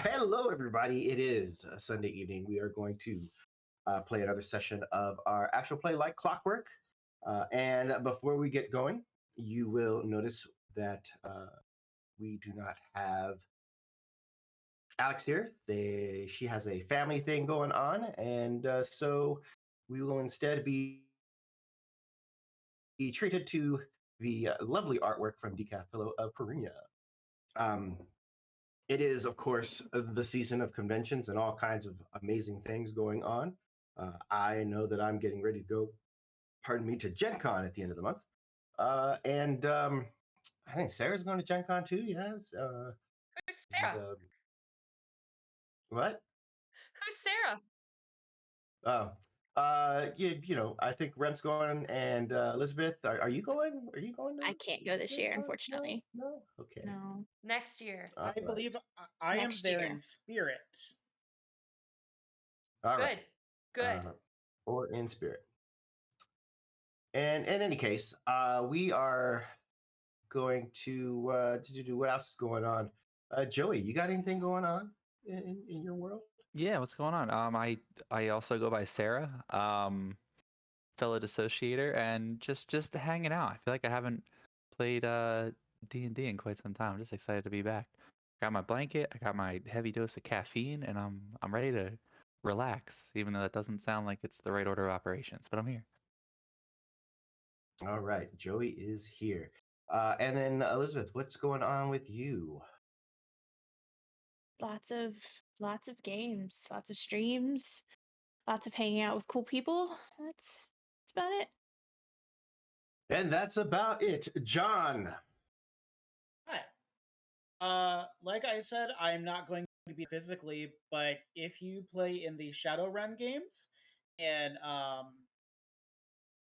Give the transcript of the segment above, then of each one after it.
Hello, everybody. It is a Sunday evening. We are going to play another session of our actual play like Clockwork. And before we get going, you will notice that we do not have Alex here. She has a family thing going on, and so we will instead be treated to the lovely artwork from Decaf Pillow of Perunia. Um, It is, of course, the season of conventions and all kinds of amazing things going on. I know that I'm getting ready to go, pardon me, to Gen Con at the end of the month. And I think Sarah's going to Gen Con too, yes. Who's Sarah? What? Who's Sarah? Oh, you know, I think Rem's going, and Elizabeth, are you going? Are you going? I can't go this year, No? unfortunately. No? Okay. No. Next year. All I right. believe I am Next there year. in spirit. All right. Good. Or in spirit. And in any case, we are going to do what else is going on. Joey, you got anything going on in your world? Yeah, what's going on? I also go by Sarah, fellow dissociator, and just hanging out. I feel like I haven't played D&D in quite some time. I'm just excited to be back. Got my blanket, I got my heavy dose of caffeine, and I'm ready to relax, even though that doesn't sound like it's the right order of operations, but I'm here. All right, Joey is here. And then Elizabeth, what's going on with you? Lots of games, lots of streams, lots of hanging out with cool people. That's about it. And that's about it. John. Hi. Like I said, I'm not going to be physically, but if you play in the Shadowrun games and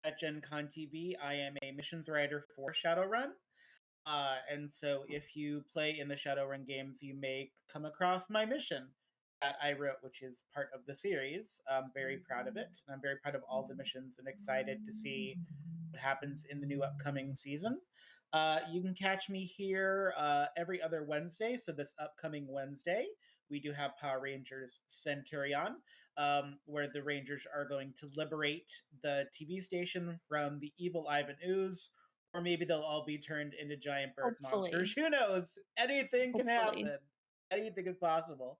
at Gen Con TV, I am a missions writer for Shadowrun. And so if you play in the Shadowrun games, you may come across my mission that I wrote, which is part of the series. I'm very proud of it. And I'm very proud of all the missions and excited to see what happens in the new upcoming season. You can catch me here every other Wednesday. So this upcoming Wednesday, we do have Power Rangers Centurion, where the Rangers are going to liberate the TV station from the evil Ivan Ooze, or maybe they'll all be turned into giant bird monsters. Who knows? Anything can happen. Anything is possible.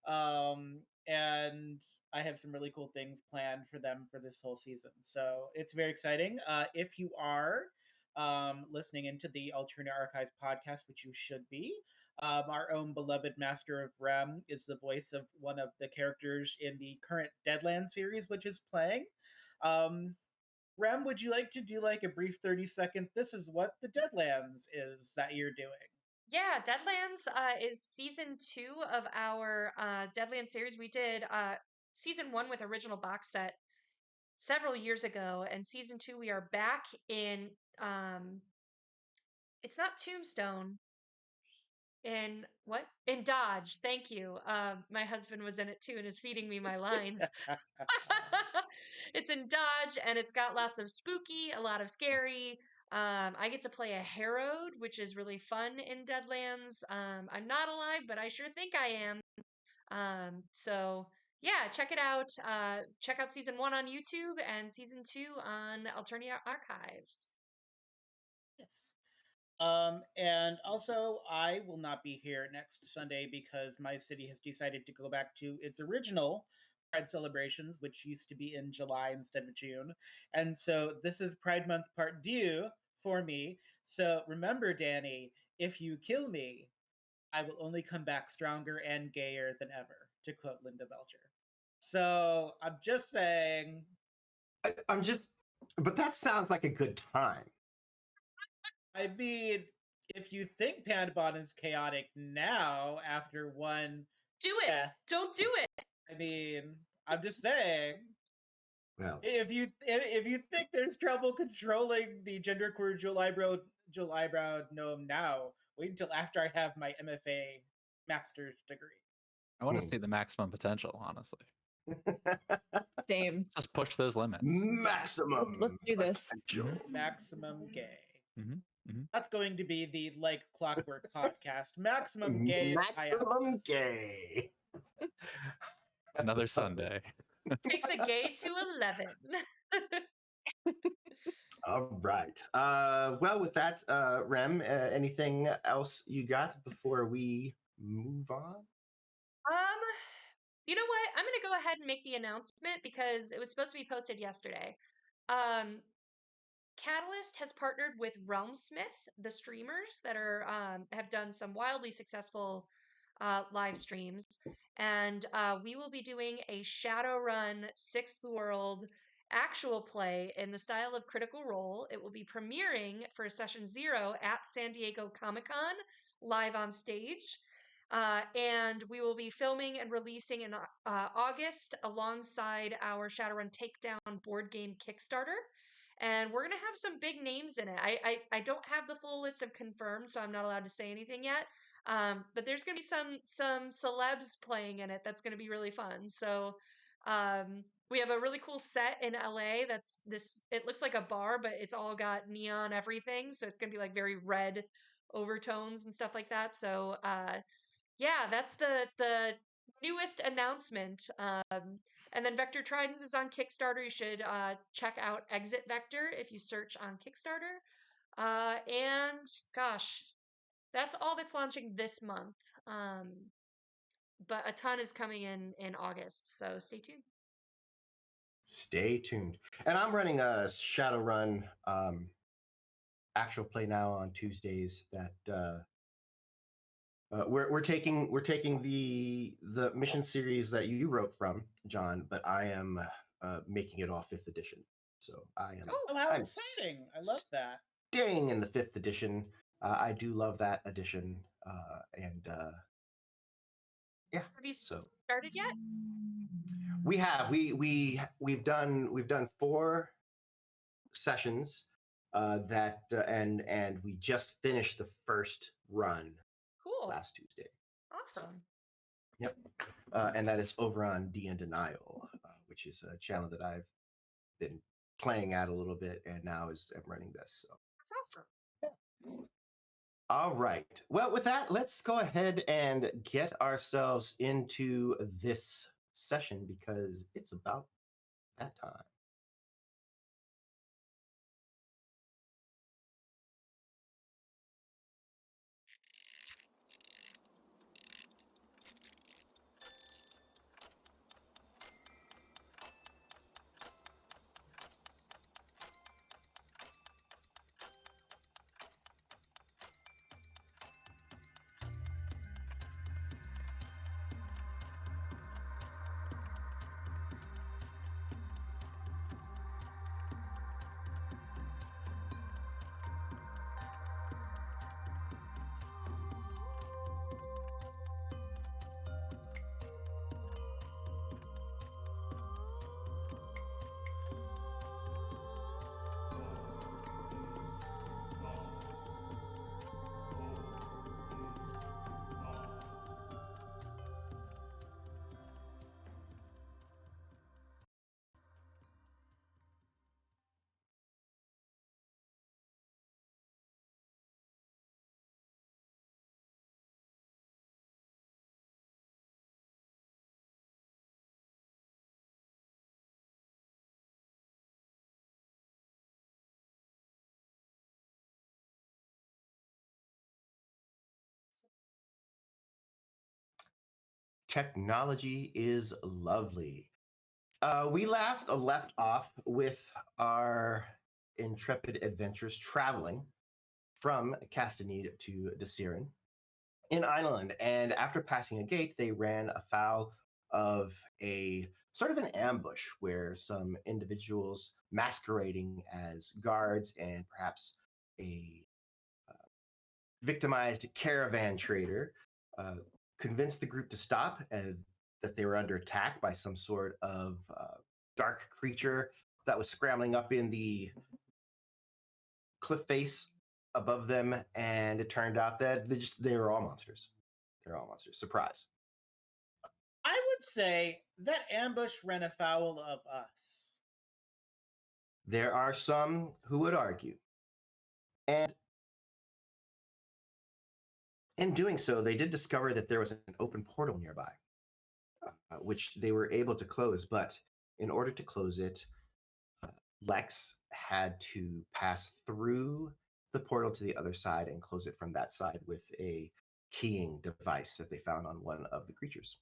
And I have some really cool things planned for them for this whole season. So it's very exciting. If you are listening into the Alternate Archives podcast, which you should be, our own beloved Master of Rem is the voice of one of the characters in the current Deadlands series, which is playing. Rem, would you like to do like a brief 30-second, this is what the Deadlands is that you're doing? Yeah, Deadlands is season 2 of our Deadlands series. We did season 1 with original box set several years ago, and season 2 we are back in it's not Tombstone. In Dodge. Thank you. My husband was in it too and is feeding me my lines. It's in Dodge, and it's got lots of spooky, a lot of scary. I get to play a Harrowed, which is really fun in Deadlands. I'm not alive, but I sure think I am. So yeah, check it out. Check out season 1 on YouTube and season 2 on Alternia Archives. Yes. And also, I will not be here next Sunday because my city has decided to go back to its original Pride celebrations, which used to be in July instead of June. And so this is Pride Month Part 2 for me. So remember, Danny, if you kill me, I will only come back stronger and gayer than ever, to quote Linda Belcher. So I'm just saying. But that sounds like a good time. I mean, if you think Pandabon is chaotic now after one do it. death, don't do it. I mean, I'm just saying. Well, if you think there's trouble controlling the genderqueer dual eyebrow gnome now, wait until after I have my MFA master's degree. I want to see the maximum potential, honestly. Same. Just push those limits. Maximum. Let's do this. Potential. Maximum gay. Mm-hmm. That's going to be the Like Clockwork podcast. Maximum gay. Maximum gay. Another Sunday. Take the gay to 11. All right. Well, with that, Rem, anything else you got before we move on? You know what? I'm gonna go ahead and make the announcement because it was supposed to be posted yesterday. Catalyst has partnered with Realmsmith, the streamers that are have done some wildly successful live streams, and we will be doing a Shadowrun Sixth World actual play in the style of Critical Role. It will be premiering for Session 0 at San Diego Comic-Con live on stage. And we will be filming and releasing in August alongside our Shadowrun Takedown board game Kickstarter. And we're gonna have some big names in it. I don't have the full list of confirmed, so I'm not allowed to say anything yet. But there's gonna be some celebs playing in it. That's gonna be really fun. So we have a really cool set in LA. That's this. It looks like a bar, but it's all got neon everything. So it's gonna be like very red overtones and stuff like that. So yeah, that's the newest announcement. And then Vector Tridents is on Kickstarter. You should check out Exit Vector if you search on Kickstarter. And gosh, that's all that's launching this month. But a ton is coming in August, so stay tuned. Stay tuned. And I'm running a Shadowrun actual play now on Tuesdays. That we're taking the mission series that you wrote from, John, but I am making it all 5th edition. So I am. Oh, how I'm exciting! I love that. Staying in the 5th edition. I do love that edition, and yeah. Have you So started yet? we have we've done 4 sessions that and we just finished the first run Cool. last Tuesday. Awesome. Yep. And that is over on D and Denial, which is a channel that I've been playing at a little bit, and now I'm running this. So That's awesome. all right. Well, with that, let's go ahead and get ourselves into this session because it's about that time. Technology is lovely. We last left off with our intrepid adventurers traveling from Castanede to Desarin in Ireland, and after passing a gate, they ran afoul of a sort of an ambush where some individuals masquerading as guards and perhaps a victimized caravan trader convinced the group to stop and that they were under attack by some sort of dark creature that was scrambling up in the cliff face above them, and it turned out that they were all monsters. They're all monsters. Surprise. I would say that ambush ran afoul of us. There are some who would argue. And In doing so, they did discover that there was an open portal nearby, which they were able to close. But in order to close it, Lex had to pass through the portal to the other side and close it from that side with a keying device that they found on one of the creatures.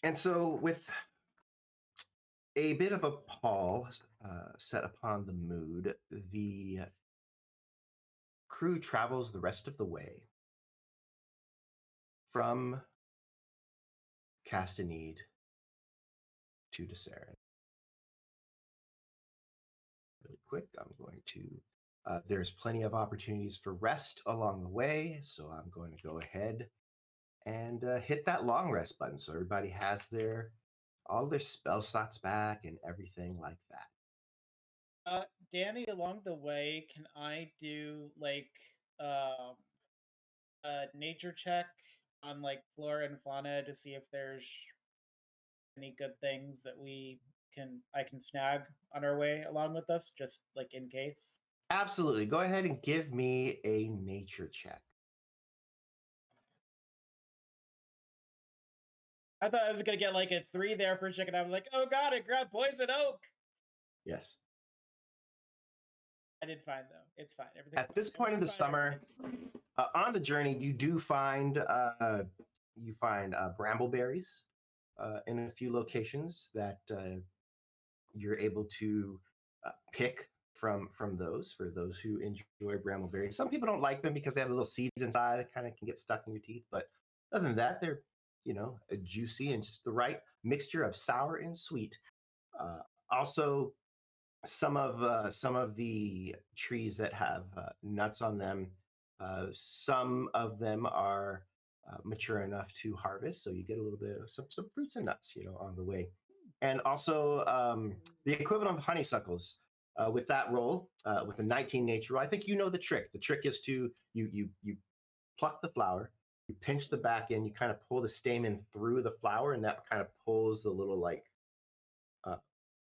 And so, with a bit of a pall set upon the mood, the crew travels the rest of the way from Castanede to Desarin. Really quick, I'm going to. There's plenty of opportunities for rest along the way, so I'm going to go ahead and hit that long rest button so everybody has all their spell slots back and everything like that. Danny, along the way, can I do like a nature check on like flora and fauna to see if there's any good things that I can snag on our way along with us, just like in case? Absolutely. Go ahead and give me a nature check. I thought I was gonna get like a 3 there for a second. I was like, oh god, it grabbed poison oak. Yes. I did fine though. It's fine. Everything's At this point in the summer, on the journey, you do find brambleberries in a few locations that you're able to pick from those for those who enjoy brambleberries. Some people don't like them because they have little seeds inside that kind of can get stuck in your teeth. But other than that, they're juicy and just the right mixture of sour and sweet. Also, some of the trees that have nuts on them, some of them are mature enough to harvest, so you get a little bit of some fruits and nuts, on the way. And also the equivalent of honeysuckles. With that roll, with a 19 nature roll, I think you know the trick. The trick is to you pluck the flower, you pinch the back end, you kind of pull the stamen through the flower, and that kind of pulls the little like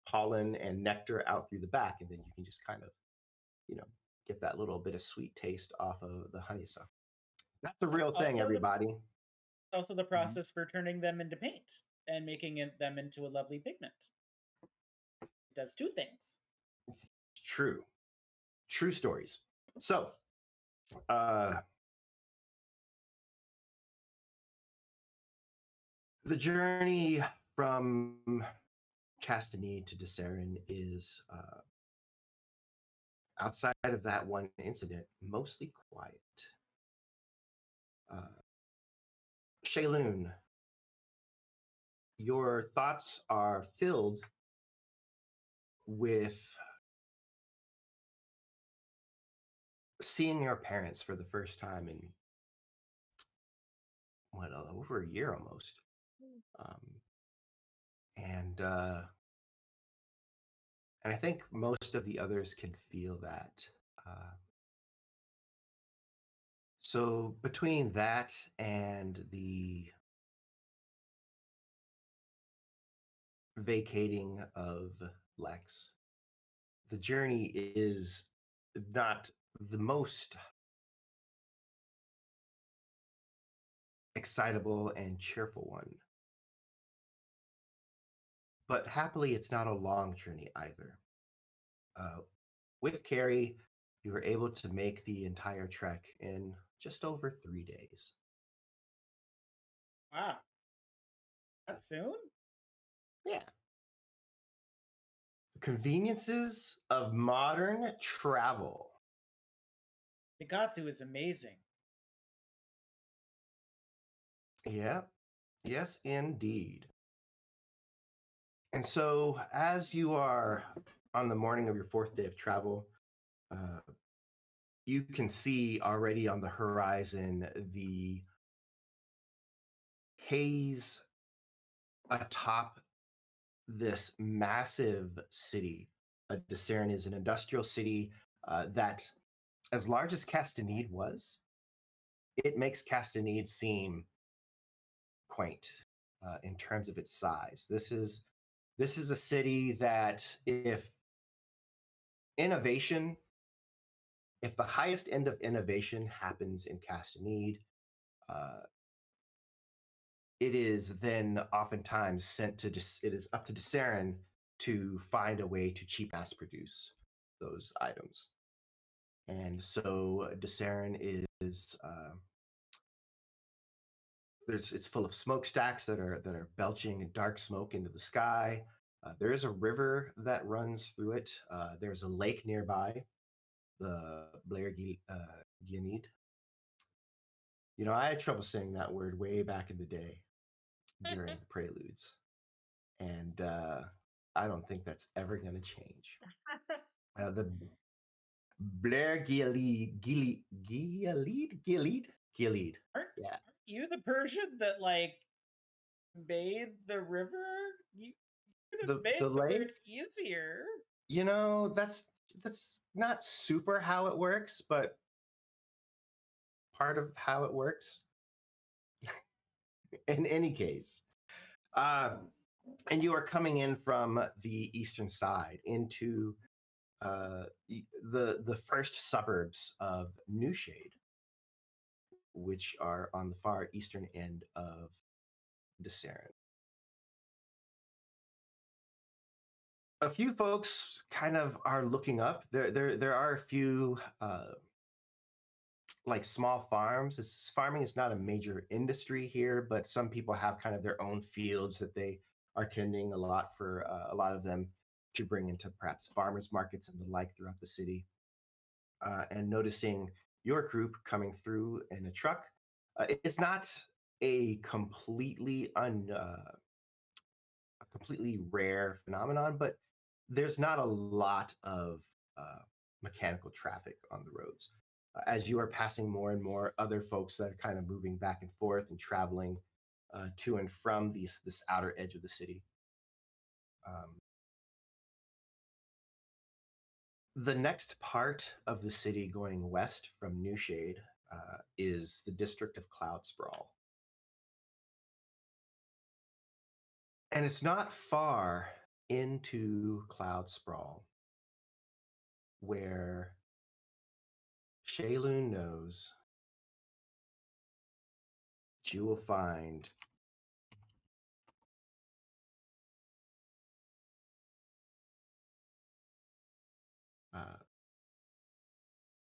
pollen and nectar out through the back, and then you can just kind of, get that little bit of sweet taste off of the honeysuckle. That's a real thing, everybody. Also the process for turning them into paint and making them into a lovely pigment. It does 2 things. True stories. So the journey from Castanede to Desarin is, outside of that one incident, mostly quiet. Shaelune, your thoughts are filled with seeing your parents for the first time in over a year almost, and I think most of the others can feel that. So between that and the vacating of Lex, the journey is not the most excitable and cheerful one. But happily, it's not a long journey either. With Carrie, you were able to make the entire trek in just over 3 days. Wow. That soon? Yeah. The conveniences of modern travel. Nigatsu is amazing. Yeah. Yes, indeed. And so, as you are on the morning of your 4th day of travel, you can see already on the horizon the haze atop this massive city. Desarin is an industrial city that, as large as Castanede was, it makes Castanede seem quaint in terms of its size. This is a city that, if innovation If the highest end of innovation happens in Castanede, uh, it is then oftentimes sent to it is up to Desarin to find a way to cheap mass produce those items. And so Desarin is it's full of smokestacks that are belching dark smoke into the sky. There is a river that runs through it. There's a lake nearby, the Blair Gianid. You know, I had trouble saying that word way back in the day during the preludes, and I don't think that's ever going to change. The Blair Gilead. Aren't Yeah, you the Persian that like made the river? You could have made the the word lake. easier. You know, that's not super how it works, but part of how it works. In any case, and you are coming in from the eastern side into the first suburbs of Newshade, which are on the far eastern end of Desarin. A few folks kind of are looking up. There are a few like small farms. Farming is not a major industry here, but some people have kind of their own fields that they are tending a lot for a lot of them to bring into perhaps farmers markets and the like throughout the city. And noticing your group coming through in a truck, it's not a a completely rare phenomenon, but there's not a lot of mechanical traffic on the roads. As you are passing more and more other folks that are kind of moving back and forth and traveling to and from this outer edge of the city. The next part of the city going west from Newshade is the district of Cloud Sprawl. And it's not far into Cloud Sprawl where Shaelune knows that you will find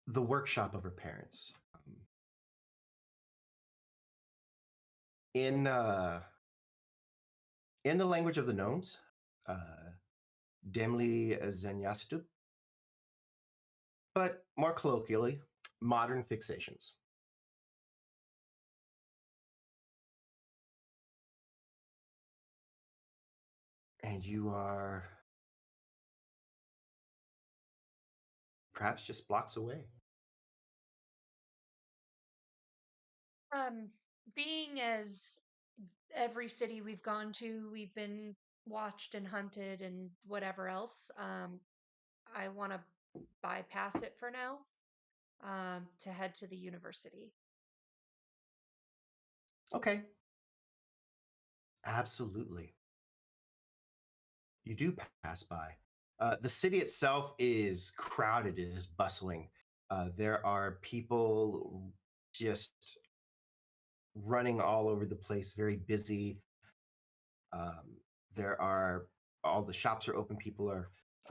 the workshop of her parents. In the language of the gnomes, Demli Zenyastup, but more colloquially, modern fixations. And you are perhaps just blocks away. Being as every city we've gone to, we've been watched and hunted and whatever else, I want to bypass it for now, to head to the university. Okay. Absolutely. You do pass by. The city itself is crowded, it is bustling. There are people just running all over the place, very busy. Um, there are all the shops are open. People are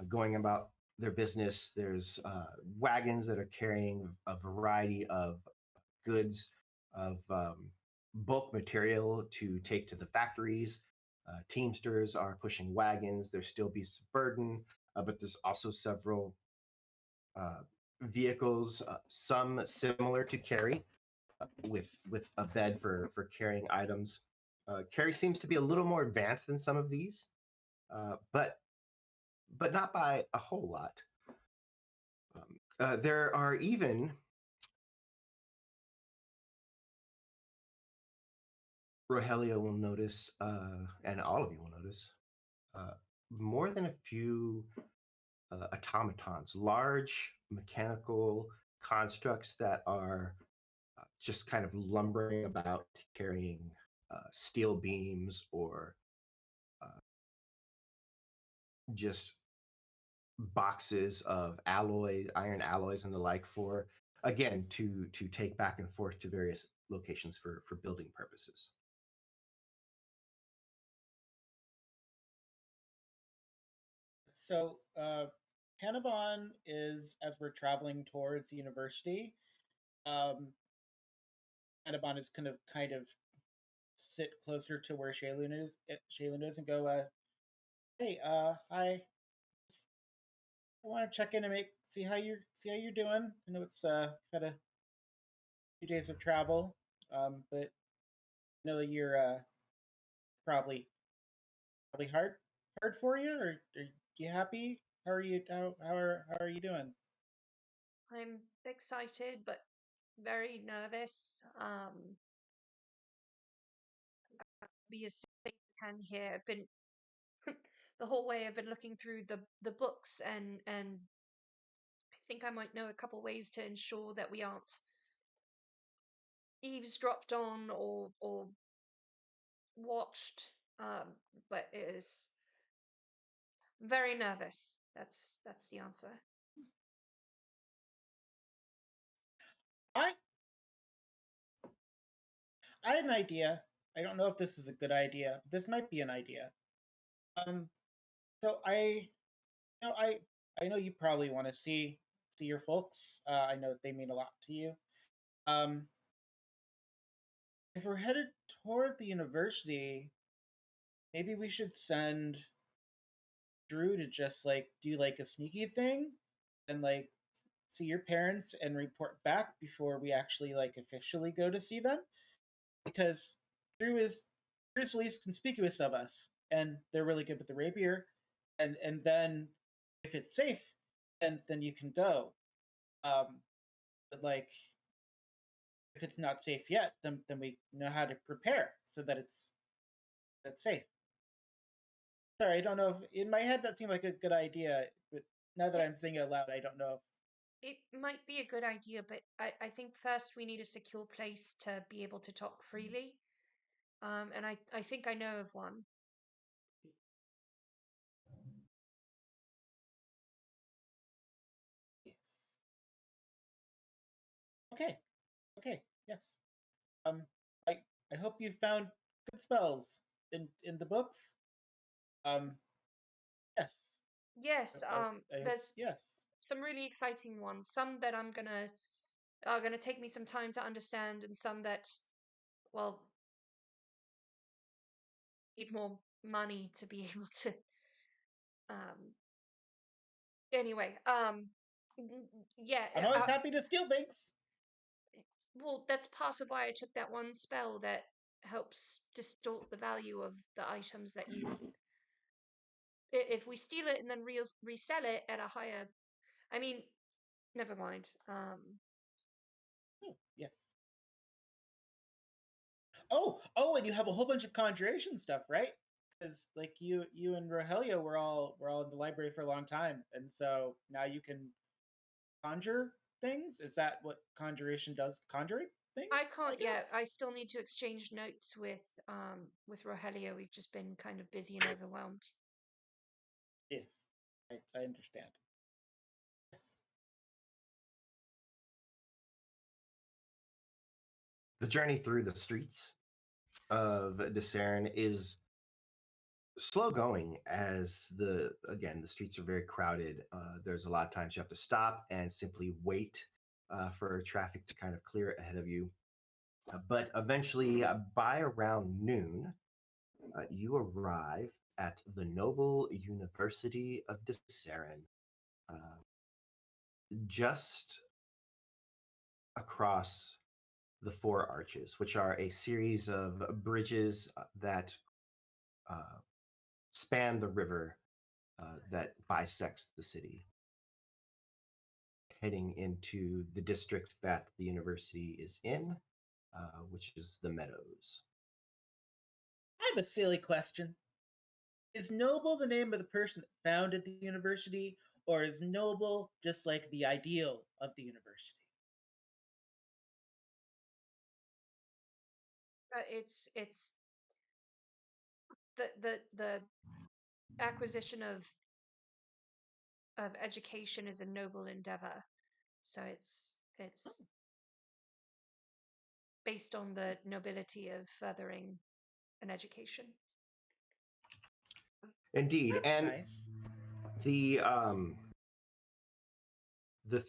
going about their business. There's wagons that are carrying a variety of goods, of bulk material to take to the factories. Teamsters are pushing wagons. There still be some burden, but there's also several uh, vehicles, some similar to carry, with a bed for carrying items. Carry seems to be a little more advanced than some of these, but not by a whole lot. There are even Rogelia will notice, and all of you will notice, uh, more than a few automatons, large mechanical constructs that are just kind of lumbering about, carrying steel beams or uh, just boxes of alloys, iron alloys, and the like for again to take back and forth to various locations for building purposes. So, Hannibon is, as we're traveling towards the university, um, Hannibon is kind of sit closer to where Shaelune is, and go, hey, hi. I want to check in and see how you're doing. I know it's had a few days of travel, but I know that you're probably hard for you. Or are you happy? How are you doing? I'm excited, but very nervous. Be as safe as I can here. I've been the whole way. I've been looking through the books, and I think I might know a couple ways to ensure that we aren't eavesdropped on or watched. But it is very nervous. That's the answer. I I had an idea. I don't know if this is a good idea. But this might be an idea. Um, so you know, I know you probably want to see your folks. I know they mean a lot to you. Um, if we're headed toward the university, maybe we should send Drew to just like do like a sneaky thing and like see your parents and report back before we actually like officially go to see them, because Drew's the least conspicuous of us, and they're really good with the rapier. And then if it's safe, then you can go. Um, but like if it's not safe yet, then we know how to prepare so that that's safe. Sorry, I don't know if in my head that seemed like a good idea, but now that It I'm saying it out loud, I don't know it might be a good idea, but I think first we need a secure place to be able to talk freely. And I think I know of one. if. Yes. Okay. Okay. Yes. Um, I I hope you found good spells in the books. Um, yes. Yes, I hope there's yes. some really exciting ones. Some that I'm gonna are gonna take me some time to understand, and some that, well, need more money to be able to. Um, anyway, yeah. I'm always happy to steal things. Well, that's part of why I took that one spell that helps distort the value of the items that you. If we steal it and then resell it at a higher, I mean, never mind. Oh, yes. And you have a whole bunch of conjuration stuff, right? Because like you and Rogelio were all in the library for a long time, and so now you can conjure things. Is that what conjuration does? Conjuring I things, I can't yet. guess. I still need to exchange notes with Rogelio. We've just been kind of busy and overwhelmed. Yes, I understand. Yes. The journey through the streets of Desarin is slow going as the streets are very crowded. There's a lot of times you have to stop and simply wait for traffic to kind of clear ahead of you. But eventually, by around noon, you arrive at the Noble University of Desarin, uh, just across the Four Arches, which are a series of bridges that uh, span the river that bisects the city, heading into the district that the university is in, which is the Meadows. I have a silly question. Is Noble the name of the person that founded the university, or is Noble just like the ideal of the university? It's the acquisition of of education is a noble endeavor. So it's based on the nobility of furthering an education. Indeed, That's and nice. the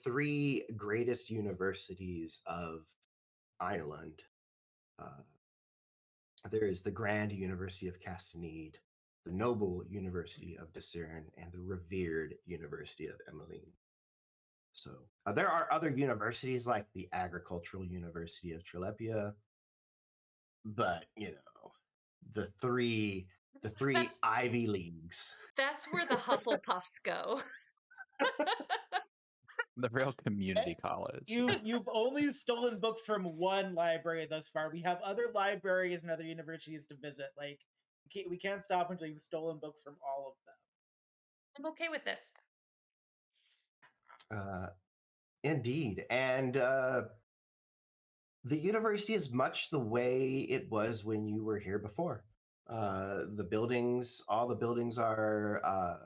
three greatest universities of Ireland. There is the Grand University of Castanede, the Noble University of Desarin, and the revered University of Emmeline. So there are other universities like the Agricultural University of Trilepia, but the three That's Ivy Leagues. that's where the Hufflepuffs go. The real community Eh, college. You've only stolen books from one library thus far. We have other libraries and other universities to visit. Like we can't stop until you've stolen books from all of them. I'm okay with this. Indeed, and the university is much the way it was when you were here before. All the buildings are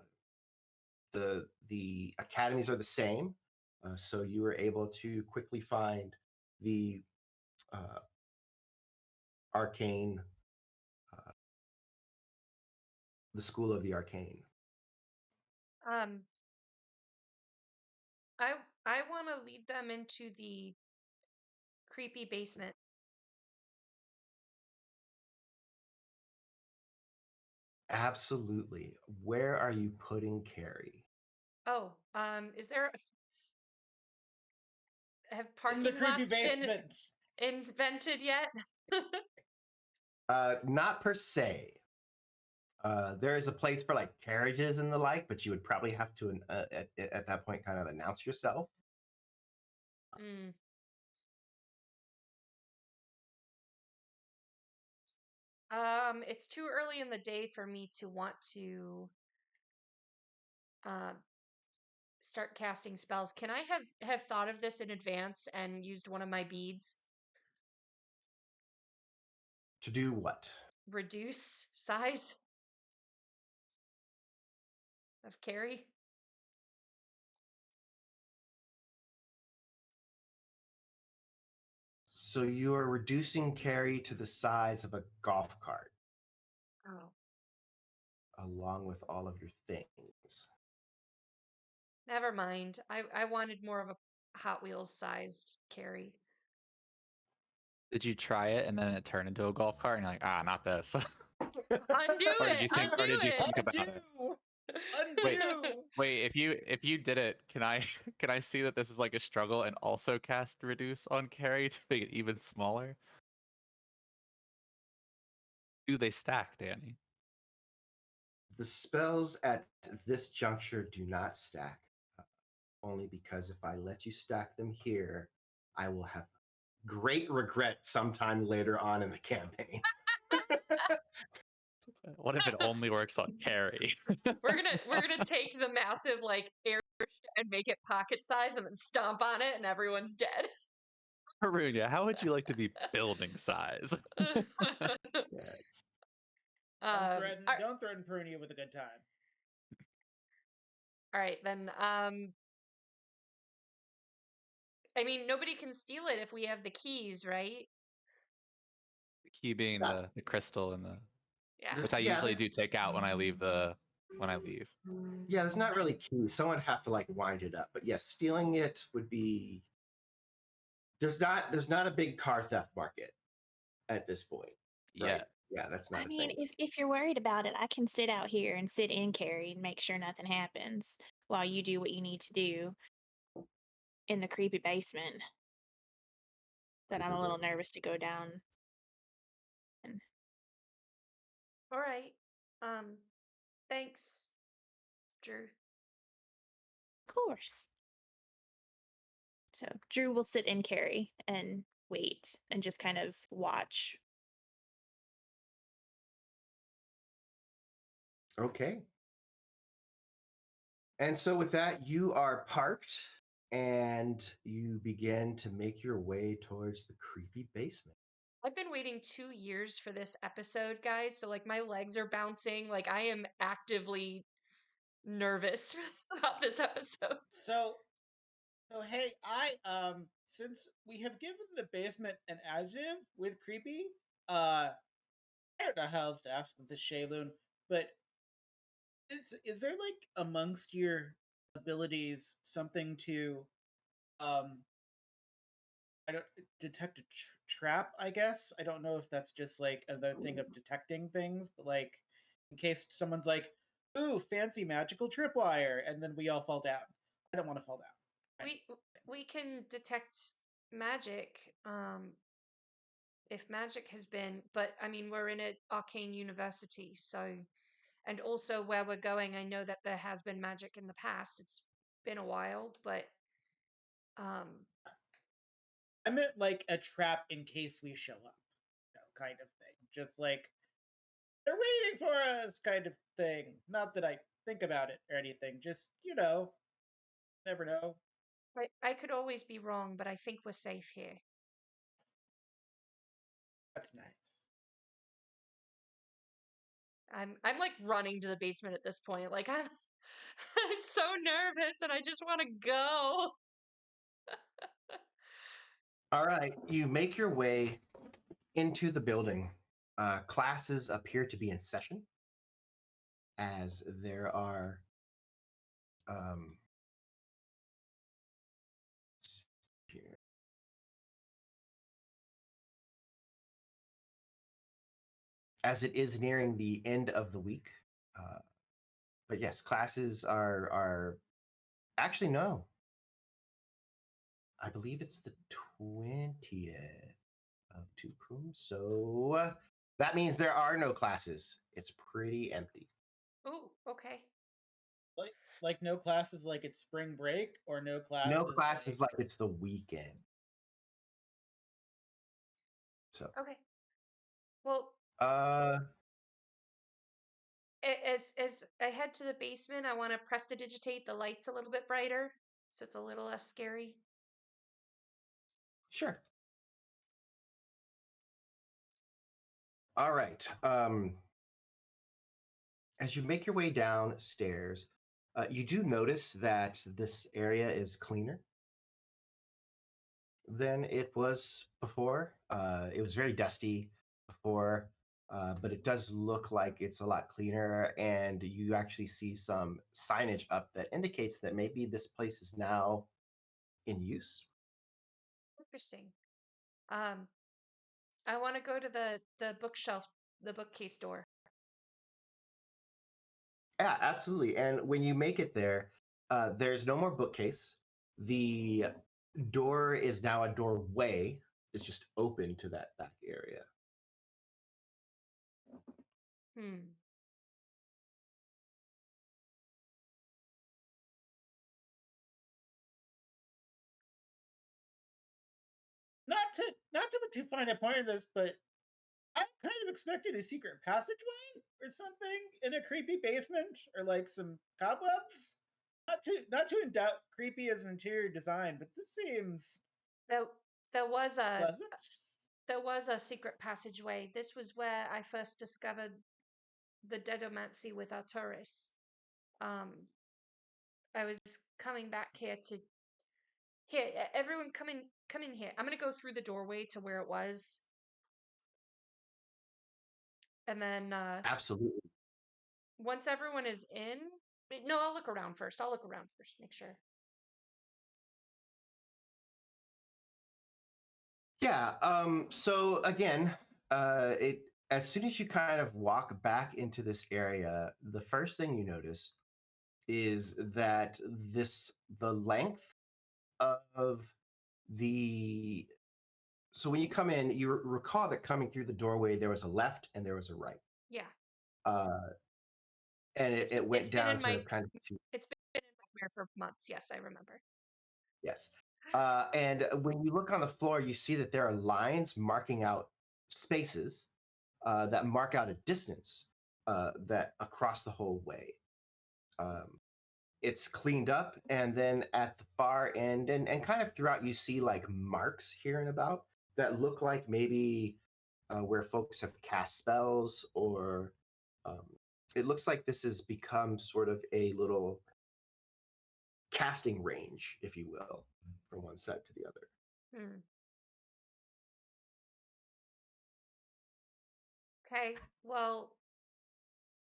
the academies are the same, so you were able to quickly find the uh, arcane, the school of the arcane. Um, I want to lead them into the creepy basement. Absolutely. Where are you putting Carrie? Oh, is there have In the parking creepy lots been basement. invented yet? Not per se. There is a place for like carriages and the like, but you would probably have to at that point kind of announce yourself. Mm. It's too early in the day for me to want to uh, start casting spells. Can I have thought of this in advance and used one of my beads? To do what? Reduce size of carry? So you are reducing Carrie to the size of a golf cart, Oh, along with all of your things. never mind. I wanted more of a Hot Wheels sized carry. Did you try it and then it turned into a golf cart and you're like, ah, not this? Undo Or did it! you think Undo it! about it? Undo! Wait, if you did it, can I can I see that this is like a struggle and also cast reduce on carry to make it even smaller? Do they stack, Danny? The spells at this juncture do not stack, only because if I let you stack them here, I will have great regret sometime later on in the campaign. What if it only works on carry? We're gonna take the massive like air and make it pocket size and then stomp on it and everyone's dead. Harunya, how would you like to be building size? Yes. Don't threaten Perunia with a good time. All right, then. I mean, nobody can steal it if we have the keys, right? The key being the crystal and the Yeah. which I Yeah, usually do take out when I leave when I leave. yeah, it's not really key. Someone would have to like wind it up. But yes, stealing it would be there's not a big car theft market at this point. Right? Yeah. Yeah, that's not I a mean, thing. if you're worried about it, I can sit out here and sit in carry and make sure nothing happens while you do what you need to do in the creepy basement. That I'm a little nervous to go down. And All right. Thanks, Drew. of course. So Drew will sit in carry and wait and just kind of watch. Okay. And so with that, you are parked and you begin to make your way towards the creepy basement. I've been waiting 2 years for this episode, guys. So like my legs are bouncing. Like I am actively nervous about this episode. So hey, since we have given the basement an adjective with creepy, I don't know how else to ask the Shaelune, but is there like amongst your abilities something to um I don't detect a trap, I guess. I don't know if that's just like another thing of detecting things, but like in case someone's like, "Ooh, fancy magical tripwire," and then we all fall down. I don't want to fall down. We can detect magic if magic has been, but I mean we're in an arcane university, so and also where we're going, I know that there has been magic in the past. It's been a while, but um I meant like a trap in case we show up, kind of thing. Just like they're waiting for us, kind of thing. Not that I think about it or anything. Just never know. I could always be wrong, but I think we're safe here. That's nice. I'm like running to the basement at this point. Like I'm I'm so nervous and I just want to go. All right, you make your way into the building. Classes appear to be in session as there are um, here. As it is nearing the end of the week. Uh, but yes, classes are actually no. I believe it's the 20th of Tukum. So that means there are no classes. It's pretty empty. Ooh, okay. Like no classes like it's spring break, or no No classes classes like it's the weekend. So Okay. Well, uh as I head to the basement, I want to prestidigitate the lights a little bit brighter so it's a little less scary. sure. All right. As you make your way downstairs, you do notice that this area is cleaner than it was before. It was very dusty before, but it does look like it's a lot cleaner. And you actually see some signage up that indicates that maybe this place is now in use. Interesting. Um, I want to go to the bookshelf, the bookcase door. Yeah, absolutely. And when you make it there, there's no more bookcase. The door is now a doorway. It's just open to that back area. Hmm. not to put too fine a point on this, but I kind of expected a secret passageway or something in a creepy basement, or like some cobwebs. Not to doubt creepy as an interior design, but this seems There, there was a pleasant. there was a secret passageway. This was where I first discovered the dedomancy with Arturus. Um, I was coming back here to here. Everyone, come in here. I'm gonna go through the doorway to where it was, and then Absolutely. once everyone is in, no, I'll look around first. I'll look around first, make sure. Yeah. So again, it as soon as you kind of walk back into this area, the first thing you notice is that the length of the so when you come in, you recall that coming through the doorway there was a left and there was a right, Yeah, uh, and it it's went been down in to my kind of two. it's been in my nightmare for months. Yes, I remember. Yes. And when you look on the floor, you see that there are lines marking out spaces that mark out a distance that across the whole way. Um, it's cleaned up, and then at the far end and kind of throughout, you see like marks here and about that look like maybe where folks have cast spells or um, it looks like this has become sort of a little casting range, if you will, from one side to the other. Hmm. Okay, well,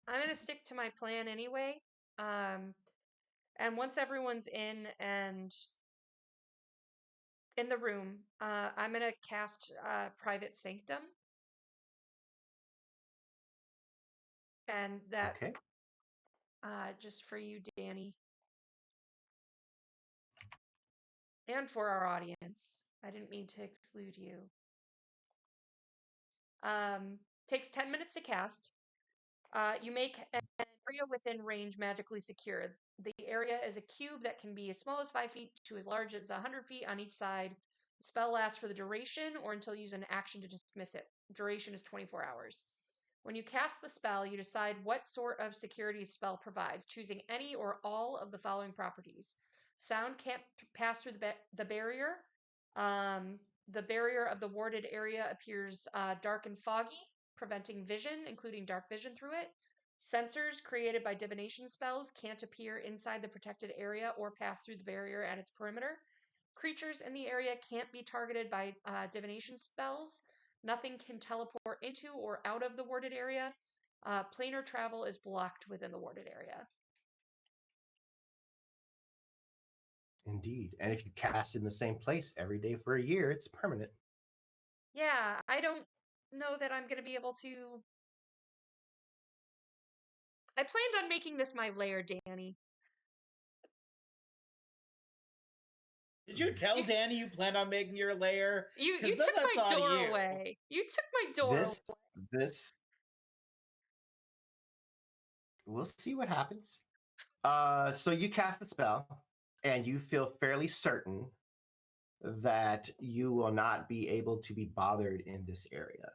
I'm gonna stick to my plan anyway. And once everyone's in and in the room, I'm gonna cast Private Sanctum, and that Okay. just for you, Danny, and for our audience. I didn't mean to exclude you. Takes 10 minutes to cast. You make an area within range magically secure. The area is a cube that can be as small as 5 feet to as large as 100 feet on each side. The spell lasts for the duration or until you use an action to dismiss it. Duration is 24 hours. When you cast the spell, you decide what sort of security spell provides, choosing any or all of the following properties. Sound can't pass through the barrier. The barrier of the warded area appears dark and foggy, preventing vision, including dark vision through it. Sensors created by divination spells can't appear inside the protected area or pass through the barrier and its perimeter. Creatures in the area can't be targeted by divination spells. Nothing can teleport into or out of the warded area. Planar travel is blocked within the warded area. Indeed. And if you cast in the same place every day for a year, it's permanent. Yeah, I don't know that I'm going to be able to. I planned on making this my lair, Danny. Did you tell Danny you planned on making your lair? You 'Cause then took that's my on door you. away. You took my door This, away. this, we'll see what happens. So you cast the spell, and you feel fairly certain that you will not be able to be bothered in this area.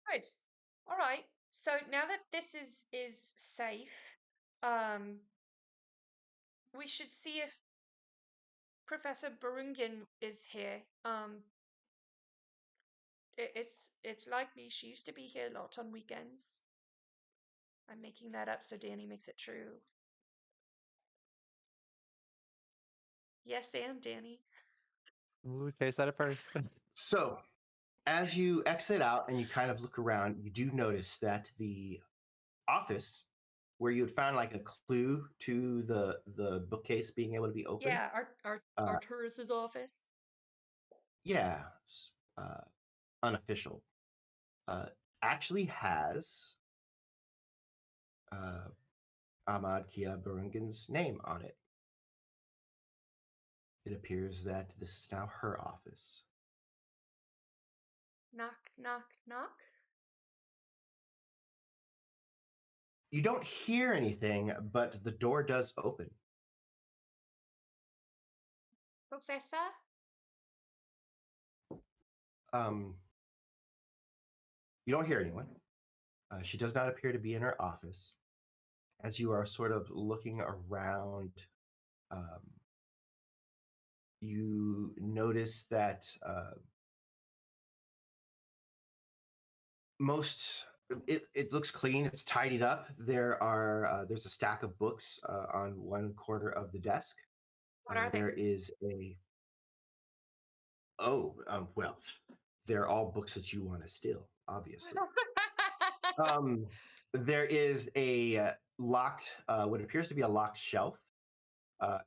Right. All right. So now that this is safe, um, we should see if Professor Burungen is here. It's likely she used to be here a lot on weekends. I'm making that up so Danny makes it true. Yes, and Danny. Ooh, Chase that at first. So as you exit out and you kind of look around, you do notice that the office where you had found like a clue to the bookcase being able to be open. Yeah, Uh, Arturus's office. yeah, unofficial. Actually has uh, Ahmad Kia Burungan's name on it. It appears that this is now her office. Knock, knock, knock. You don't hear anything, but the door does open. Professor? Um, you don't hear anyone. She does not appear to be in her office. As you are sort of looking around, um, you notice that it looks clean. It's tidied up. There's a stack of books on one corner of the desk. What are they? There is well, they're all books that you want to steal, obviously. There is a locked, what appears to be a locked shelf,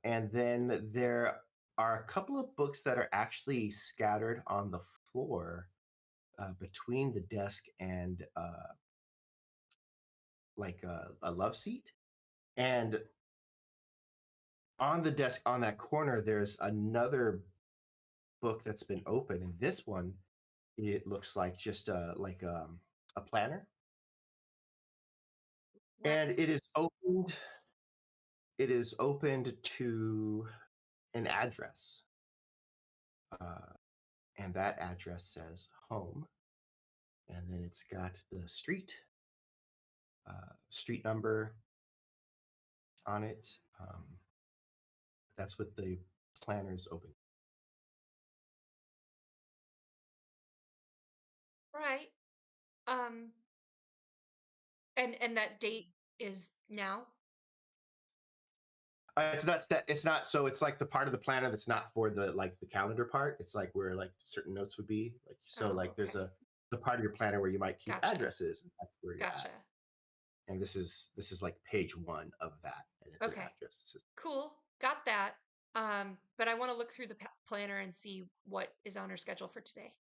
and then there are a couple of books that are actually scattered on the floor between the desk and like a love seat. And on the desk on that corner, there's another book that's been open, and this one, it looks like just a planner, What? and it is opened. It is opened to an address, uh, and that address says home, and then it's got the street number on it. That's what the planner's open. Right. Um, And that date is now? It's not set. It's not. So it's like the part of the planner that's not for the like the calendar part. It's like where like certain notes would be. Like so, Oh, like there's okay. the part of your planner where you might keep Gotcha. addresses. And that's where you're Gotcha. at. And this is like page 1 of that, and it's an Okay. address system. Cool. Got that. But I want to look through the planner and see what is on her schedule for today.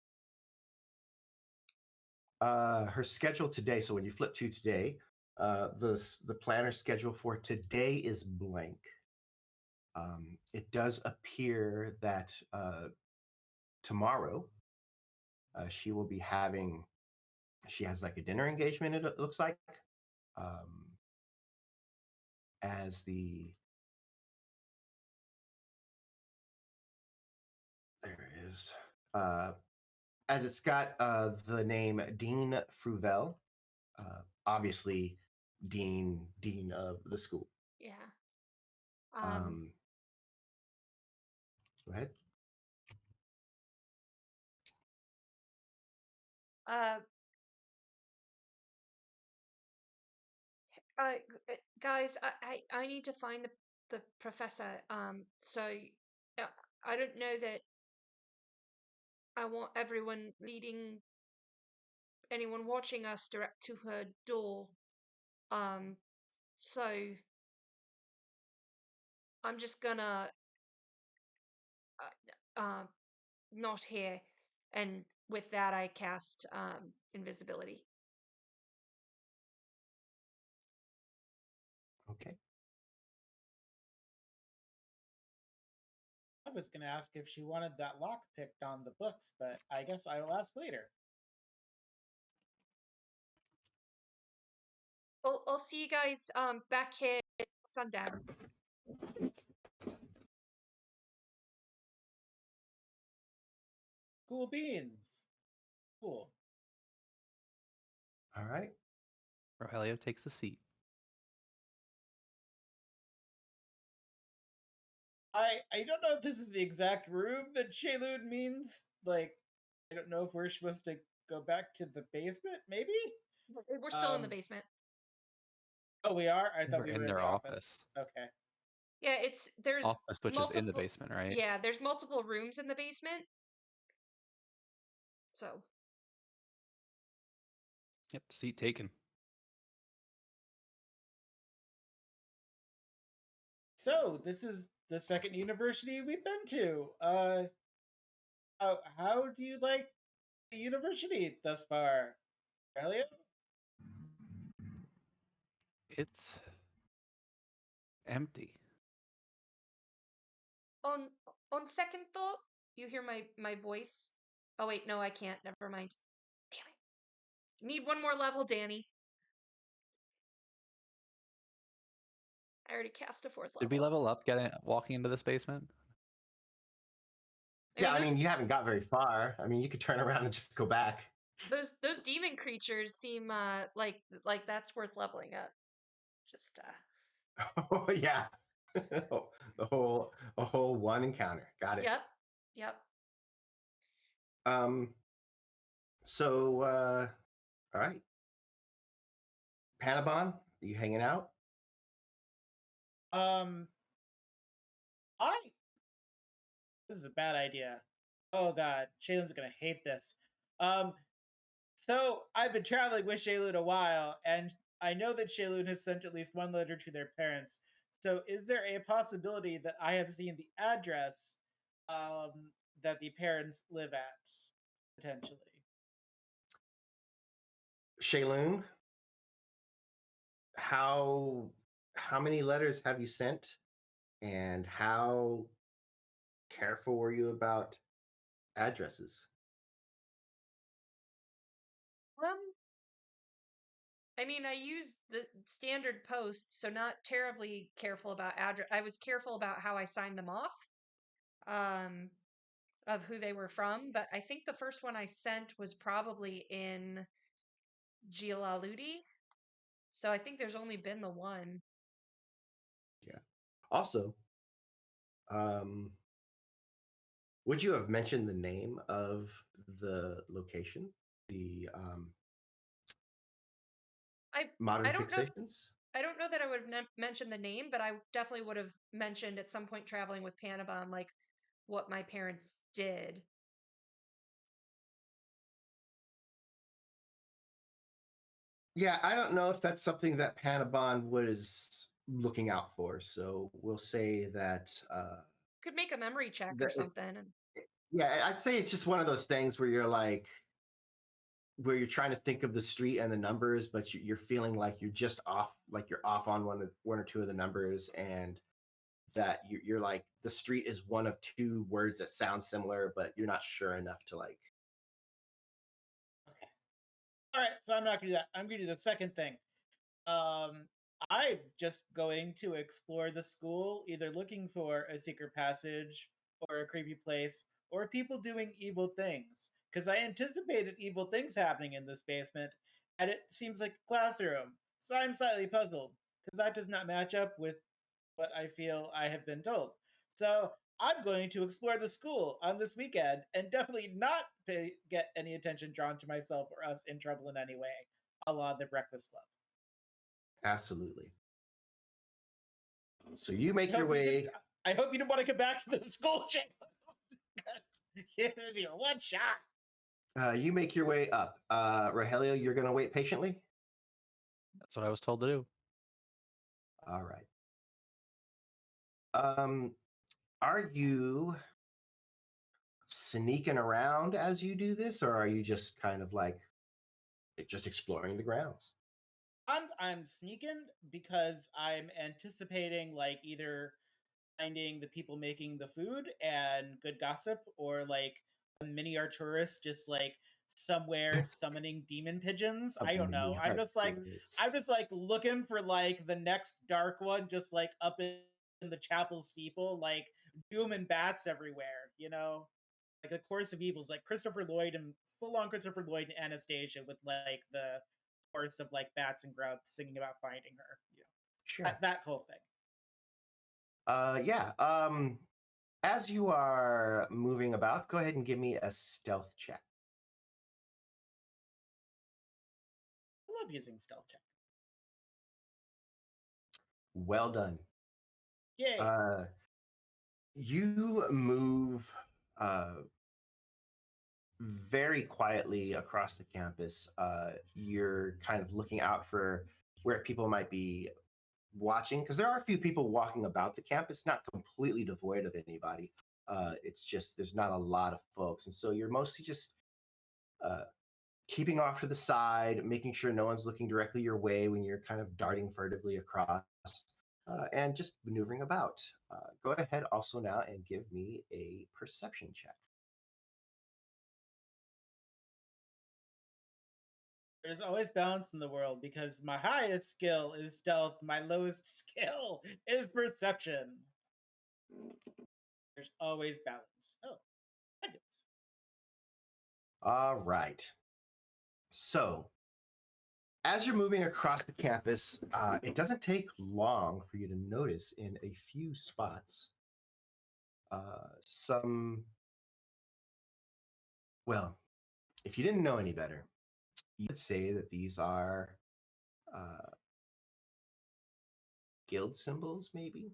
Her schedule today. So when you flip to today, the planner schedule for today is blank. It does appear that tomorrow she will be having. She has like a dinner engagement. It looks like um, as the there it is. As it's got the name Dean Fruvel, obviously dean of the school. Yeah. Go ahead. Uh, guys, I need to find the professor. So I don't know that I want everyone leading anyone watching us direct to her door. So I'm just gonna not here, and with that I cast invisibility. Okay. I was going to ask if she wanted that lock picked on the books, but I guess I will ask later. I'll see you guys back here at sundown. Cool beans. Cool. All right. Rogelio takes a seat. I don't know if this is the exact room that Shaelune means. Like, I don't know if we're supposed to go back to the basement, maybe? We're still in the basement. Oh, we are? I thought We're we in were in their the office. Okay. Yeah, there's Office, which is in the multiple. basement, right? Yeah, there's multiple rooms in the basement. So Yep, seat taken. So, this is the second university we've been to. How do you like the university thus far, Elliot? It's empty. on on second thought, you hear my voice. Oh wait, no, I can't. Never mind. Damn it. Need one more level, Danny. I already cast a 4th Did we level. level up walking into this basement? I Yeah, mean, I mean, you haven't got very far. I mean, you could turn around and just go back. those demon creatures seem like that's worth leveling up. Just Oh yeah, a whole one encounter. Got it. Yep. So all right, Panabon, are you hanging out? Um, I. This is a bad idea. Oh god, Shaelune's gonna hate this. Um, so I've been traveling with Shaelune a while, and I know that Shaelune has sent at least one letter to their parents. So is there a possibility that I have seen the address um, that the parents live at, potentially? Shaelune, how many letters have you sent, and how careful were you about addresses? Um, I mean, I used the standard post, so not terribly careful about address. I was careful about how I signed them off, um, of who they were from. But I think the first one I sent was probably in Gialaludi. So I think there's only been the one. Yeah. Also, um, would you have mentioned the name of the location? The Modern I don't know. fixations? I don't know that I would have mentioned the name, but I definitely would have mentioned at some point traveling with Panabon, like what my parents did. Yeah, I don't know if that's something that Panabon was looking out for. So we'll say that Could make a memory check or that it's, something. And yeah, I'd say it's just one of those things where you're like, where you're trying to think of the street and the numbers, but you're feeling like you're just off, like you're off on one or two of the numbers, and that you're like the street is one of two words that sound similar, but you're not sure enough to like. Okay. All right, so I'm not gonna do that. I'm gonna do the second thing. Um, I'm just going to explore the school, either looking for a secret passage or a creepy place or people doing evil things. Because I anticipated evil things happening in this basement, and it seems like a classroom. So I'm slightly puzzled, because that does not match up with what I feel I have been told. So I'm going to explore the school on this weekend and definitely not get any attention drawn to myself or us in trouble in any way, a la the Breakfast Club. Absolutely. So you make I your hope you way. didn't. I hope you didn't want to come back to the school chain. Give me one shot. You make your way up. Rogelio, you're going to wait patiently. That's what I was told to do. All right. Are you sneaking around as you do this, or are you just kind of like just exploring the grounds? I'm sneaking because I'm anticipating like either finding the people making the food and good gossip, or like a mini Arturus just like somewhere summoning demon pigeons. Of I don't know. mini I'm Arcturus. just like looking for like the next dark one, just like up in the chapel steeple, like doom and bats everywhere. Like the Chorus of Evils, like Christopher Lloyd and full on Christopher Lloyd and Anastasia with like the chorus of like bats and grubs singing about finding her. Sure. That whole thing. Yeah. As you are moving about, go ahead and give me a stealth check. I love using stealth check. Well done. Yay. You move very quietly across the campus. You're kind of looking out for where people might be watching, because there are a few people walking about the campus, not completely devoid of anybody. It's just there's not a lot of folks, and so you're mostly just uh, keeping off to the side, making sure no one's looking directly your way when you're kind of darting furtively across, and just maneuvering about. Go ahead also now and give me a perception check. There's always balance in the world because my highest skill is stealth, my lowest skill is perception. There's always balance. Oh, fabulous. All right. So, as you're moving across the campus, it doesn't take long for you to notice in a few spots well, if you didn't know any better, you could say that these are uh, guild symbols, maybe.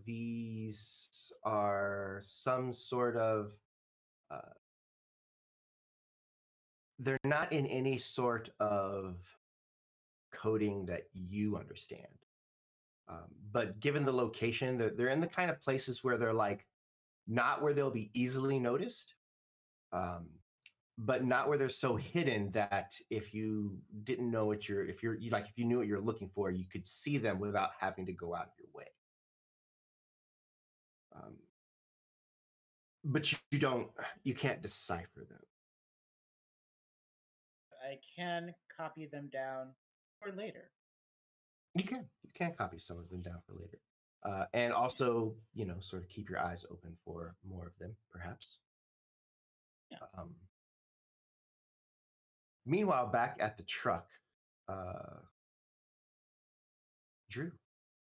These are some sort of, uh, they're not in any sort of coding that you understand. But given the location, they're in the kind of places where they're like, not where they'll be easily noticed, um, but not where they're so hidden that if you didn't know what if you knew what you're looking for, you could see them without having to go out of your way. But you can't decipher them. I can copy them down for later. You can copy some of them down for later, and also sort of keep your eyes open for more of them, perhaps. Yeah. Meanwhile, back at the truck, Drew,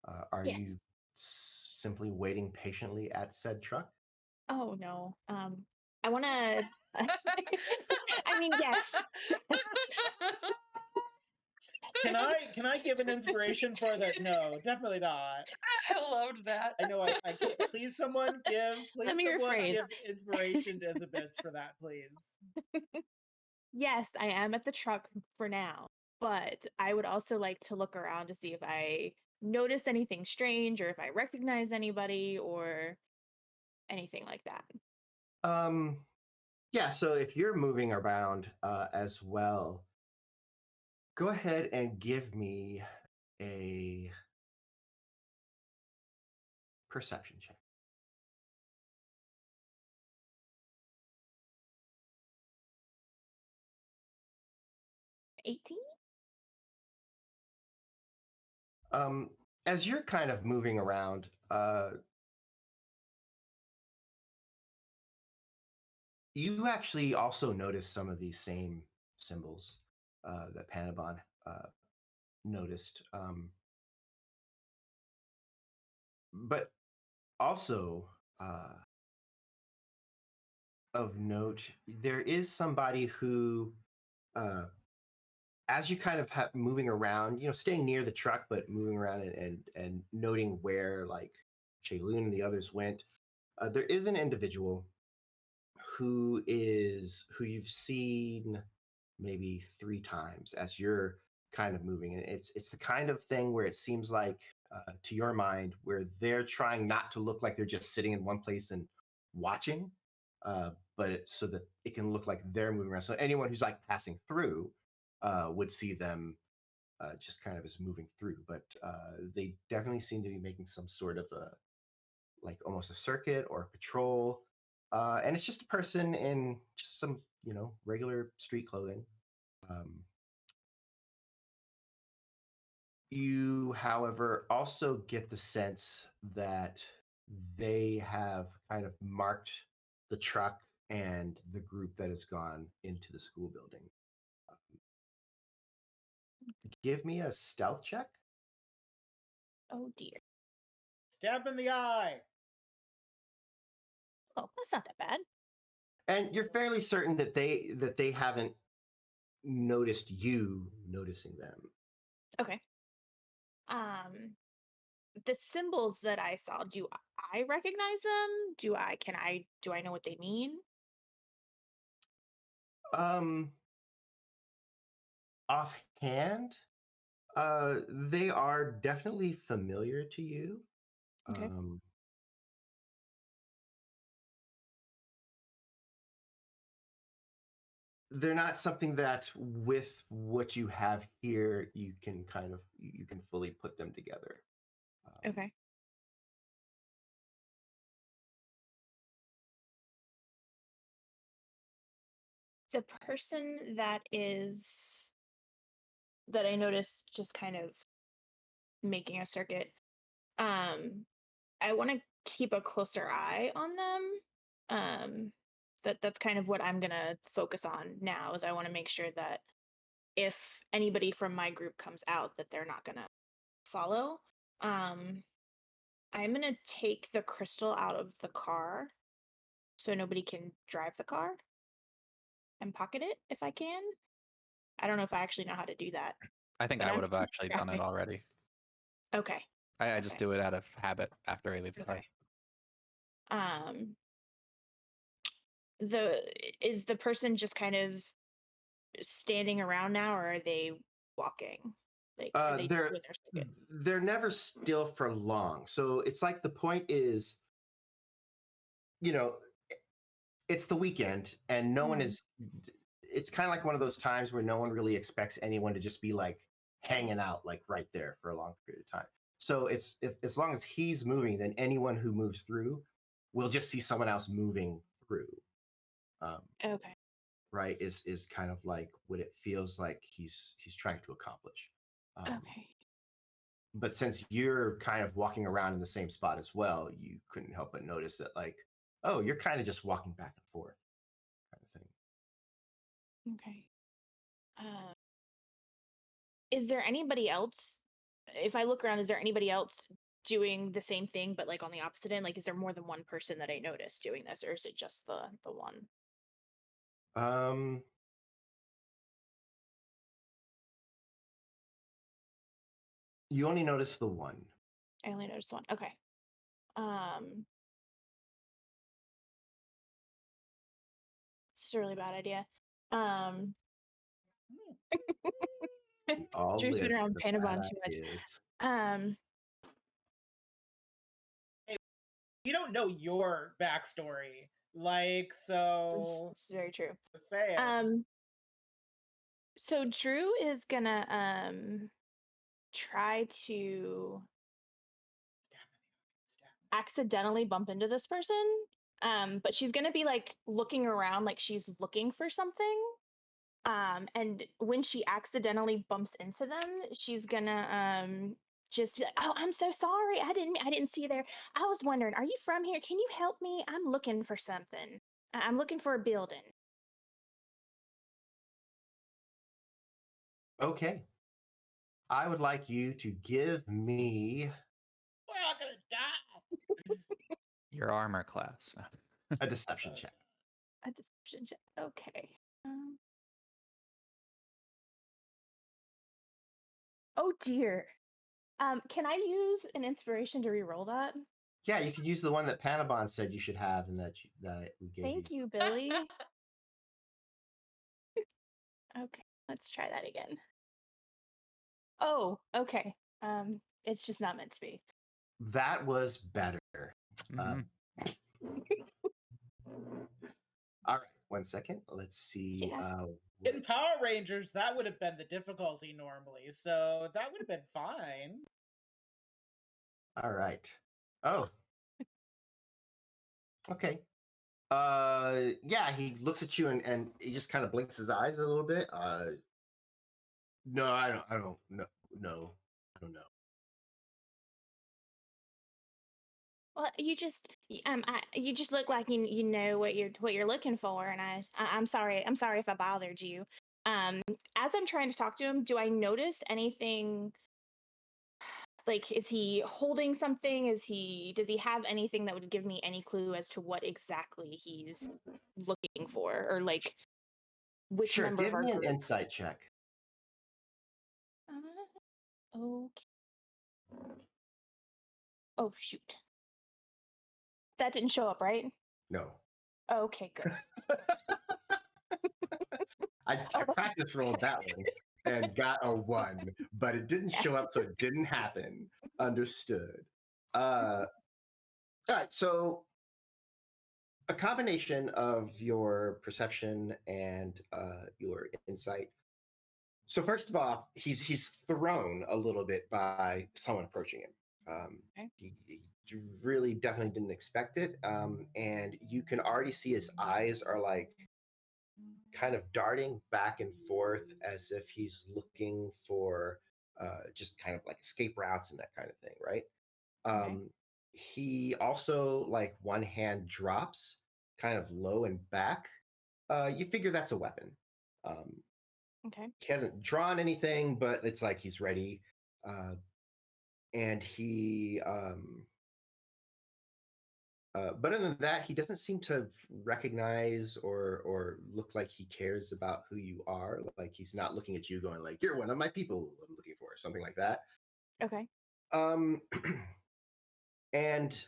are Yes. you simply waiting patiently at said truck? Oh no. I want to. I mean, yes. Can I give an inspiration for that? No, definitely not. I loved that. I know I can't. Please, someone give. Let Please, me someone rephrase. give inspiration to the bitch for that, please. Yes, I am at the truck for now, but I would also like to look around to see if I notice anything strange or if I recognize anybody or anything like that. Yeah, so if you're moving around as well, go ahead and give me a perception check. 18? As you're kind of moving around, you actually also notice some of these same symbols that Panabon noticed. But also, of note, there is somebody who, as you kind of moving around, staying near the truck, but moving around and noting where like Shaelune and the others went, there is an individual who you've seen maybe 3 times as you're kind of moving, and it's the kind of thing where it seems like to your mind where they're trying not to look like they're just sitting in one place and watching, so that it can look like they're moving around. So anyone who's like passing through would see them just kind of as moving through, but they definitely seem to be making some sort of a like almost a circuit or a patrol. And it's just a person in just some, regular street clothing. You, however, also get the sense that they have kind of marked the truck and the group that has gone into the school building. Give me a stealth check. Oh dear. Stab in the eye. Oh, that's not that bad. And you're fairly certain that they haven't noticed you noticing them. Okay. The symbols that I saw, do I recognize them? Do I know what they mean? Offhand, they are definitely familiar to you. Okay. They're not something that with what you have here you can fully put them together. Okay. The person that I noticed just kind of making a circuit, I want to keep a closer eye on them. That's kind of what I'm gonna focus on now, is I want to make sure that if anybody from my group comes out, that they're not gonna follow. I'm gonna take the crystal out of the car so nobody can drive the car and pocket it if I can. I don't know if I actually know how to do that. I think But I I'm would have actually done it trying. already. Okay. I just Okay. do it out of habit after I leave the car. Okay. Um, is the person just kind of standing around now, or are they walking? Like, are they They're doing their circuit? they're never still for long, so it's like the point is, you know it's the weekend and no one Mhm. is. It's kind of like one of those times where no one really expects anyone to just be like hanging out like right there for a long period of time. So it's if as long as he's moving, then anyone who moves through will just see someone else moving through. um, Okay. right, is kind of like what it feels like he's trying to accomplish. Okay. But since you're kind of walking around in the same spot as well, you couldn't help but notice that, like, oh, you're kind of just walking back and forth kind of thing. Okay. Is there anybody else? If I look around, is there anybody else doing the same thing, but like on the opposite end? Like, is there more than one person that I noticed doing this, or is it just the one? um You only notice the one. I only noticed one. Okay. It's a really bad idea. All Drew's been live around the bad Panabon too much. ideas. You don't know your backstory, like, so. This is very true. Just saying. So Drew is gonna try to accidentally bump into this person. But she's gonna be like looking around like she's looking for something. And when she accidentally bumps into them, she's gonna just be like, "Oh, I'm so sorry. I didn't see you there. I was wondering, are you from here? Can you help me? I'm looking for something. I'm looking for a building." Okay. I would like you to give me We're all gonna die. Your armor class. a deception check. A deception check. Okay. Oh dear. Can I use an inspiration to re-roll that? Yeah, you could use the one that Panabon said you should have, and that we gave Thank you, Billy. Okay, let's try that again. Oh, okay. It's just not meant to be. That was better. Mhm. All right, 1 second. Let's see. Yeah. In Power Rangers, that would have been the difficulty normally, so that would have been fine. All right. Oh. Okay. Yeah, he looks at you and he just kind of blinks his eyes a little bit. No, I don't know. No, I don't know. Well, you just you just look like you know what you're looking for, and I'm sorry if I bothered you. As I'm trying to talk to him, do I notice anything? Like, is he holding something? Does he have anything that would give me any clue as to what exactly he's looking for, or like which Sure, member of give our me an group? insight check. Okay. Oh shoot, that didn't show up, right? No. Okay, good. I practice rolled that one and got a 1, but it didn't show up, so it didn't happen. Understood. All right, so a combination of your perception and your insight. So first of all, he's thrown a little bit by someone approaching him. Okay. He really definitely didn't expect it, and you can already see his eyes are like kind of darting back and forth as if he's looking for just kind of like escape routes and that kind of thing, right? Okay. He also like one hand drops kind of low and back. You figure that's a weapon. Um, Okay. he hasn't drawn anything, but it's like he's ready. And he but other than that, he doesn't seem to recognize or look like he cares about who you are. Like he's not looking at you going like, "You're one of my people I'm looking for," something like that. Okay. Um, and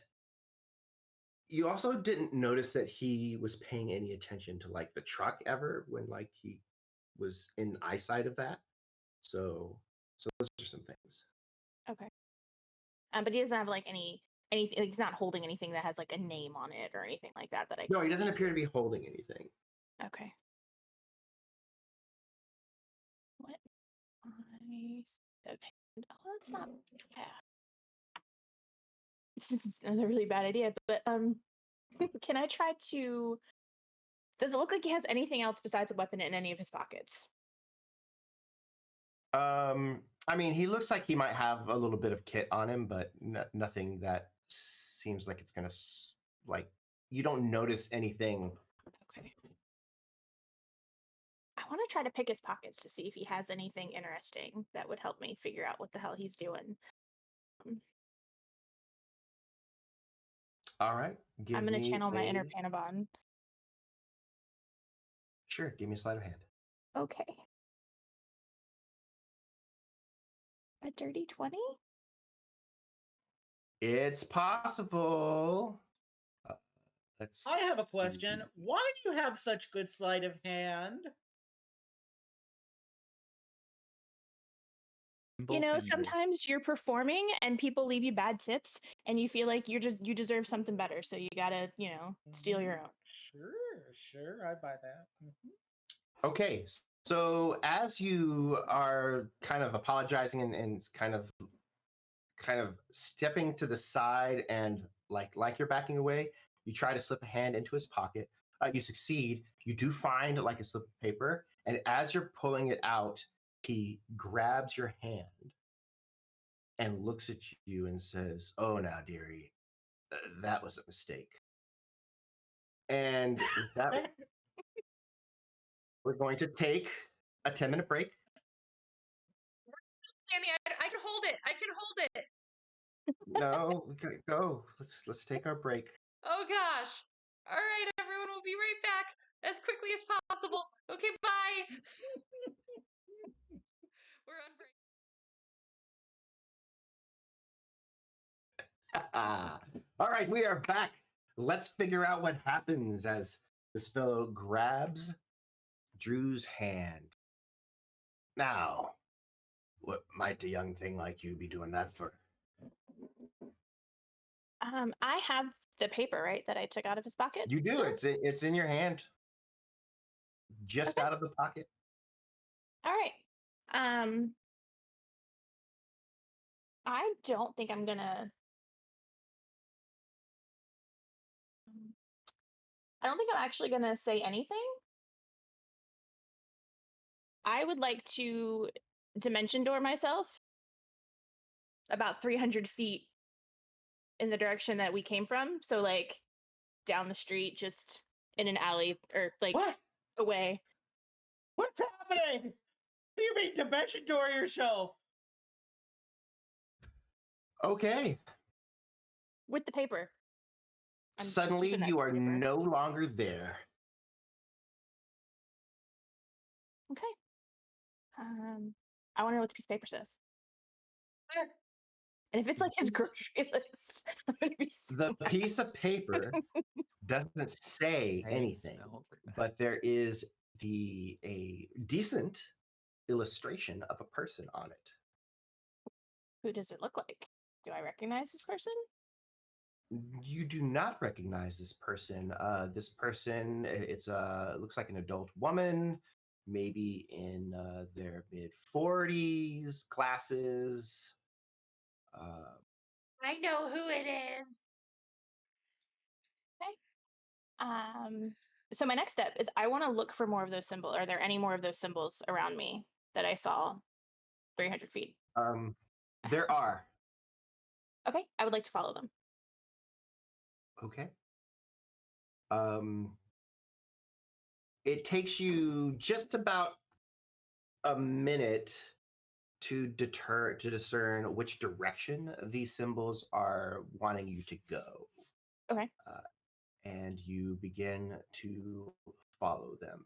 you also didn't notice that he was paying any attention to like the truck ever when like he was in eyesight of that. So those are some things. Okay. But he doesn't have like anything. Like, he's not holding anything that has like a name on it or anything like that I No, can he doesn't see. appear to be holding anything. Okay. What? Okay. Oh, that's not bad. This is another really bad idea, but can I try to? Does it look like he has anything else besides a weapon in any of his pockets? I mean, he looks like he might have a little bit of kit on him, but nothing that seems like it's gonna like you don't notice anything. Okay. I want to try to pick his pockets to see if he has anything interesting that would help me figure out what the hell he's doing. All right, I'm give gonna me channel my inner a Panabon. sure. Give me a sleight of hand. Okay. A dirty 20? It's possible. Let's. I have a question. Why do you have such good sleight of hand? You know, sometimes you're performing and people leave you bad tips and you feel like you deserve something better, so you gotta, steal your own. Sure, I buy that. Okay, so as you are kind of apologizing and kind of stepping to the side and like you're backing away, you try to slip a hand into his pocket. You succeed. You do find like a slip of paper, and as you're pulling it out, he grabs your hand and looks at you and says, "Oh, now, dearie, that was a mistake." And with that, we're going to take a 10-minute break. Sammy, I can hold it. I can hold it. No, go. Let's take our break. Oh gosh. All right, everyone, we'll be right back as quickly as possible. Okay, bye. We're on break. All right, we are back. Let's figure out what happens as this fellow grabs Drew's hand. Now, what might a young thing like you be doing that for? I have the paper, right, that I took out of his pocket. You do. Still? It's in your hand, just Okay. out of the pocket. All right. I don't think I'm gonna. I don't think I'm actually gonna say anything. I would like to dimension door myself about 300 feet in the direction that we came from. So, like, down the street, just in an alley, or like What? away. What's happening? What do you mean dimension door yourself? Okay. With the paper. I'm Suddenly, keeping that you are paper. no longer there. Okay. I want to know what the piece of paper says. And if it's like his grocery list, I'm gonna be so The mad. piece of paper doesn't say anything, but there is a decent illustration of a person on it. Who does it look like? Do I recognize this person? You do not recognize this person. This person, it looks like an adult woman, maybe in their mid-40s, glasses. I know who it is. Okay. So my next step is I want to look for more of those symbols. Are there any more of those symbols around me that I saw 300 feet? There are. Okay, I would like to follow them. Okay. It takes you just about a minute to discern which direction these symbols are wanting you to go. Okay. And you begin to follow them.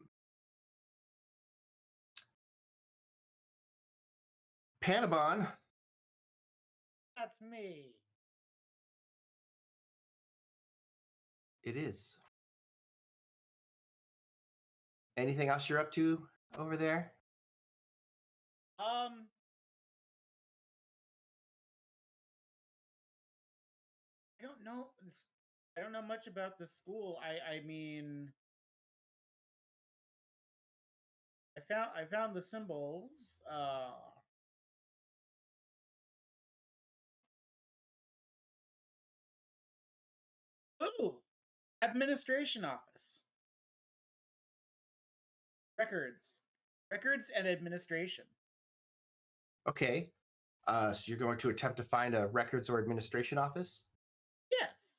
Panabon. That's me. It is. Anything else you're up to over there? I don't know. I don't know much about the school. I mean, I found the symbols. Ooh, administration office. Records and administration. Okay. So you're going to attempt to find a records or administration office? Yes.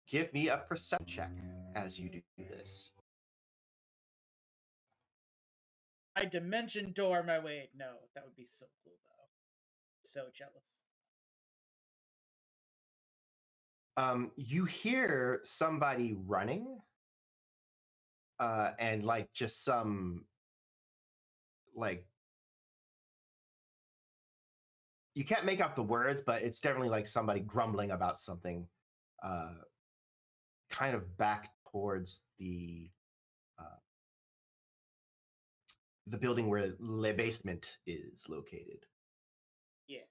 Give me a perception check as you do this. I dimension door my way. No, that would be so cool though. So jealous. You hear somebody running, and like just some like you can't make out the words, but it's definitely like somebody grumbling about something, kind of back towards the building where Le Basement is located. Yes.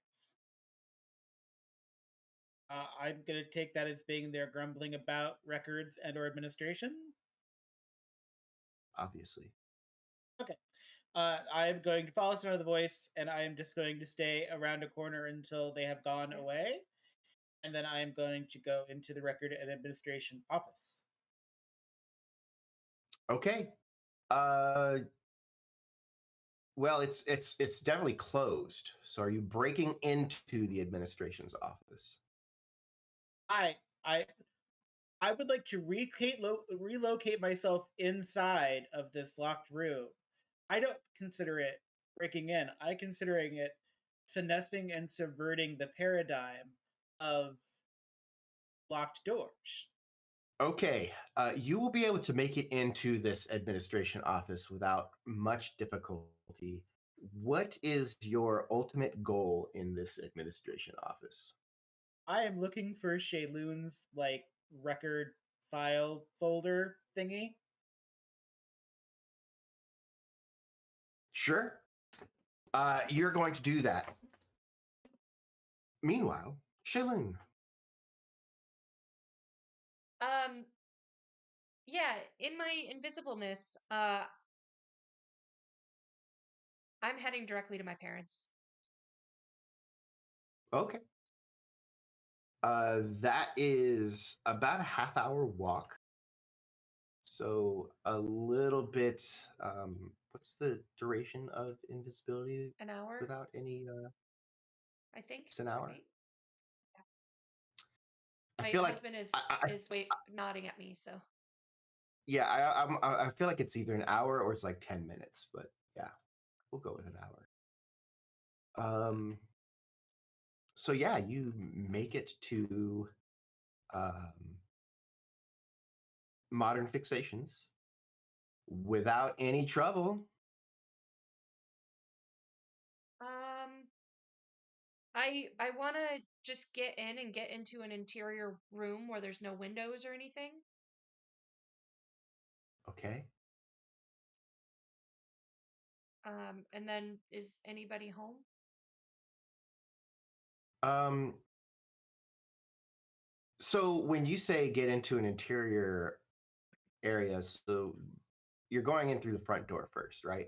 I'm going to take that as being they're grumbling about records and or administration. Obviously. Okay. I'm going to follow sound of the voice, and I am just going to stay around a corner until they have gone away. And then I am going to go into the record and administration office. Okay. Well, it's definitely closed. So are you breaking into the administration's office? I would like to relocate myself inside of this locked room. I don't consider it breaking in. I considering it finessing and subverting the paradigm of locked doors. Okay, you will be able to make it into this administration office without much difficulty. What is your ultimate goal in this administration office? I am looking for Shaelune's like record file folder thingy. Sure. You're going to do that. Meanwhile, Shaelune. Yeah, in my invisibleness, I'm heading directly to my parents. Okay. That is about a half-hour walk. So a little bit. What's the duration of invisibility An hour, without any? I think. It's an hour. Right? I My feel like husband is I nodding at me, so yeah, I feel like it's either an hour or it's like 10 minutes, but yeah, we'll go with an hour. So yeah, you make it to modern fixations without any trouble. I want to just get in and get into an interior room where there's no windows or anything. Okay. And then is anybody home? Um, so when you say get into an interior area, so you're going in through the front door first, right?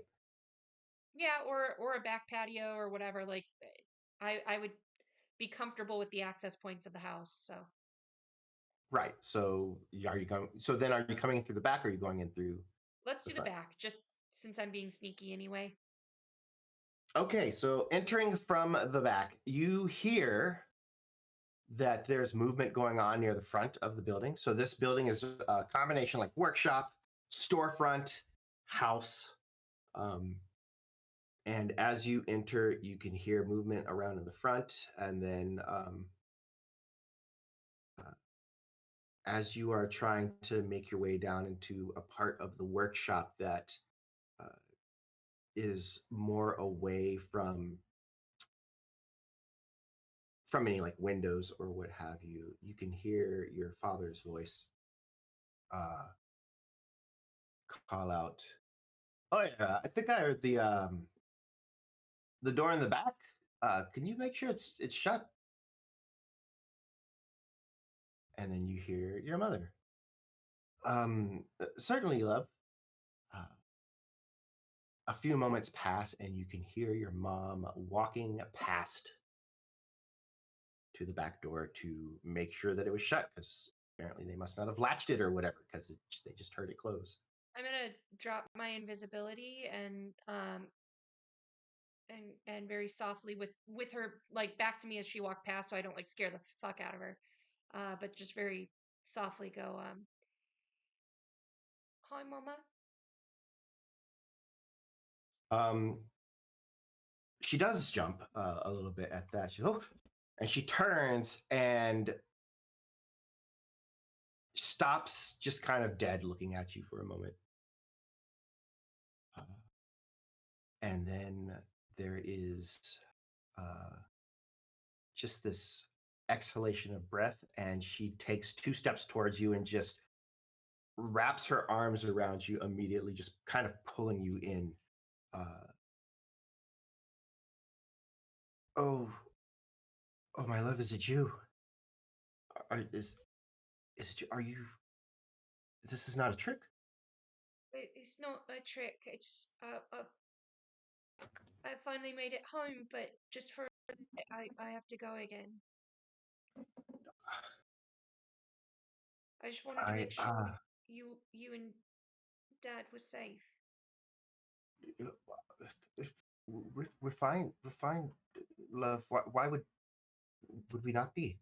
Yeah, or a back patio or whatever. Like I would be comfortable with the access points of the house. So Right. So are you going? So then, are you coming in through the back, or are you going in through let's the do the front? back, just since I'm being sneaky anyway. Okay. So entering from the back, you hear that there's movement going on near the front of the building. So this building is a combination like workshop, storefront, house. Um, and as you enter, you can hear movement around in the front, and then uh, as you are trying to make your way down into a part of the workshop that uh, is more away from any like windows or what have you, you can hear your father's voice uh, call out, "Oh yeah, I think I heard the door in the back. Can you make sure it's shut?" And then you hear your mother. Certainly, love. Uh, a few moments pass, and you can hear your mom walking past to the back door to make sure that it was shut, because apparently they must not have latched it or whatever, because they just heard it close. I'm gonna drop my invisibility and very softly with her like back to me as she walked past, so I don't like scare the fuck out of her. But just very softly go, "Hi, mama." Um, she does jump a little bit at that. Oh, and she turns and stops, just kind of dead, looking at you for a moment. And then there is just this exhalation of breath, and she takes 2 steps towards you and just wraps her arms around you immediately, just kind of pulling you in. Oh, oh, my love, is it you? Is it you? Are you? This is not a trick. It's not a trick. It's I finally made it home, but just for a bit, I have to go again. I just wanted to make sure you and Dad were safe. If we're fine. We're fine, love. Why would we not be?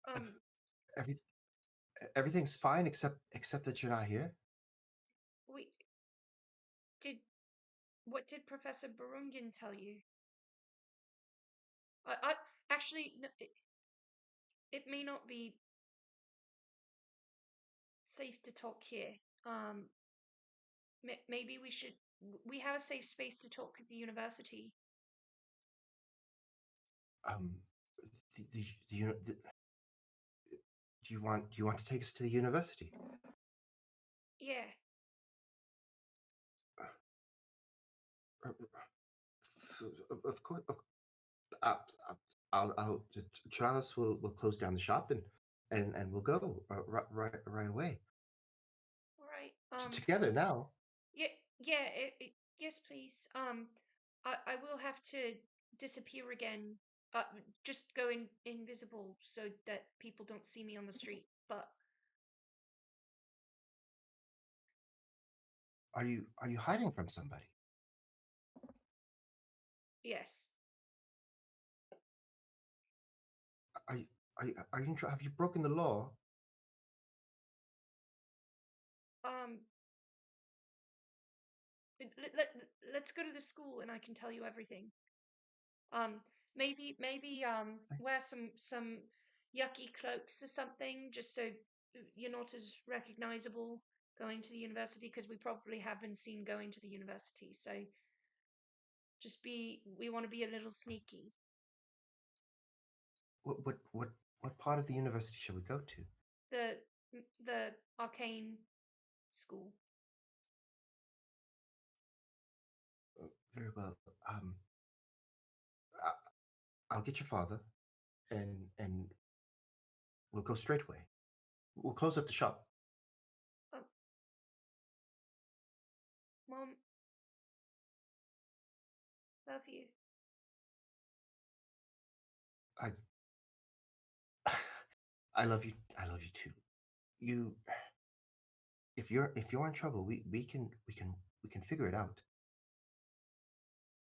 Um, Every, everything's fine except that you're not here. we did. What did Professor Barungan tell you? I actually, no, it may not be safe to talk here. Maybe we should. We have a safe space to talk at the university. Um, the do you want to take us to the university? Yeah. Of course. Uh, I'll Travis will close down the shop and we'll go right away. All right. Together now. Yeah. Yeah. Yes, please. I will have to disappear again. Just go invisible so that people don't see me on the street. But Are you hiding from somebody? yes. Are you are you have you broken the law? Um. Let's go to the school and I can tell you everything. Um. Maybe wear some yucky cloaks or something just so you're not as recognizable going to the university because we probably have been seen going to the university. So we want to be a little sneaky. What part of the university should we go to? The the arcane school. Very well. I'll get your father, and we'll go straight away. We'll close up the shop. Oh, Mom, love you. I I love you. I love you too. You, if you're in trouble, we can figure it out.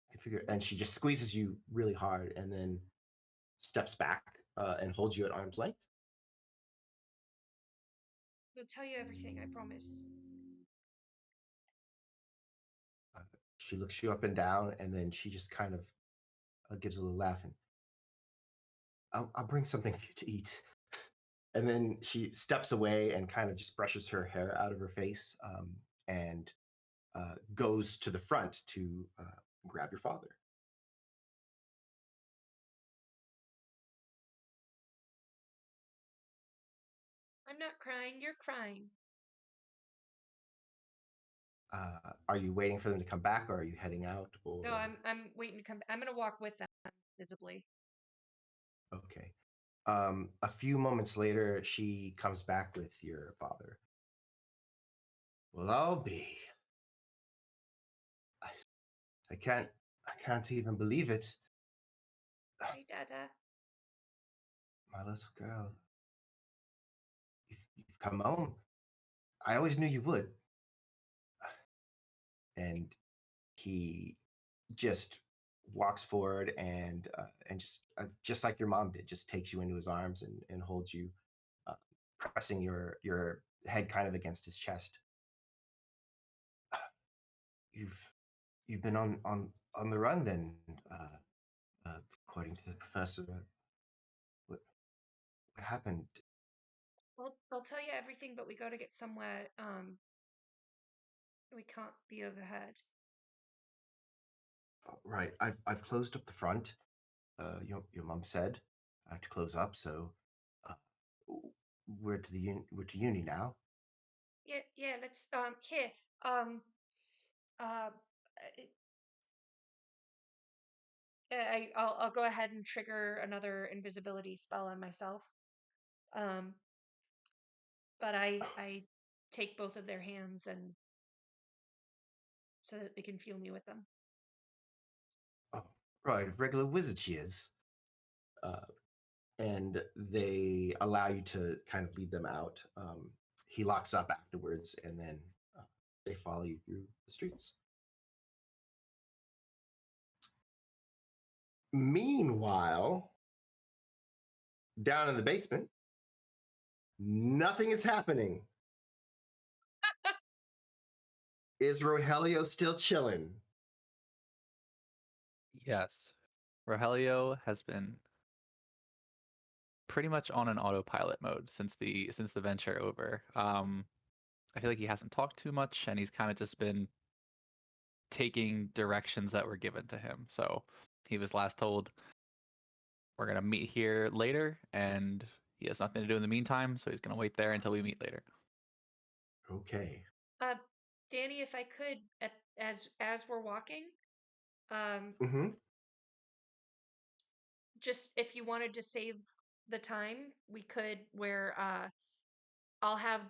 We can figure. And she just squeezes you really hard, and then steps back and holds you at arm's length. I'll tell you everything. I promise. Uh, she looks you up and down, and then she just kind of gives a little laugh, and I'll bring something for you to eat. And then she steps away and kind of just brushes her hair out of her face, and goes to the front to grab your father. I'm not crying. You're crying. Are you waiting for them to come back, or are you heading out? Or No, I'm waiting to come. I'm gonna walk with them visibly. okay. A few moments later, she comes back with your father. Well, I'll be. I, I can't even believe it. Hey, Dada. My little girl, you've come home. I always knew you would. And he just walks forward and just like your mom did, just takes you into his arms and holds you, uh, pressing your head kind of against his chest. You've you've been on the run then, according to the professor. What what happened? I'll tell you everything, but we gotta get somewhere. We can't be overheard. Right, I've closed up the front, your mom said to close up. So uh, we're to uni now. Yeah, let's here. Um uh I'll go ahead and trigger another invisibility spell on myself. Um but I take both of their hands and so that they can feel me with them. Oh, right, regular wizard she is. Uh, and they allow you to kind of lead them out. He locks up afterwards, and then uh, they follow you through the streets. Meanwhile, down in the basement, nothing is happening. Is Rogelio still chilling? Yes. Rogelio has been pretty much on an autopilot mode since the venture over. I feel like he hasn't talked too much, and he's kind of just been taking directions that were given to him. So he was last told, "We're gonna meet here later," and he has nothing to do in the meantime, so he's gonna wait there until we meet later. Okay. Uh Danny, if I could as we're walking, um Mm-hmm. just if you wanted to save the time, we could where I'll have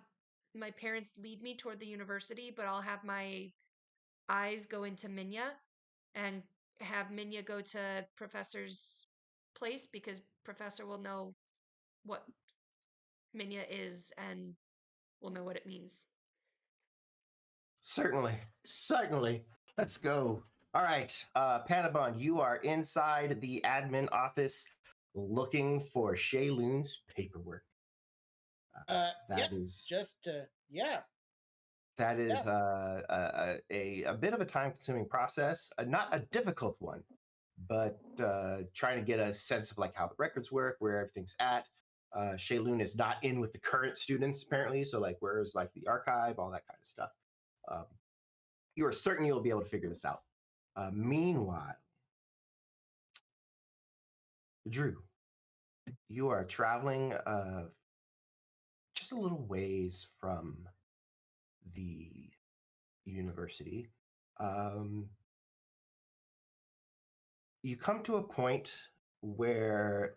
my parents lead me toward the university, but I'll have my eyes go into Minya and have Minya go to Professor's place because Professor will know what Minya is and will know what it means. Certainly. Certainly. Let's go. All right. Panabon, you are inside the admin office looking for Shaelune's paperwork. Yep. That is Yeah. that is Yeah. a bit of a time-consuming process, not a difficult one, but trying to get a sense of like how the records work, where everything's at. Shaelune is not in with the current students apparently, so like where's like the archive, all that kind of stuff. Um, you are certain you'll be able to figure this out. Meanwhile, Drew, you are traveling just a little ways from the university. Um, you come to a point where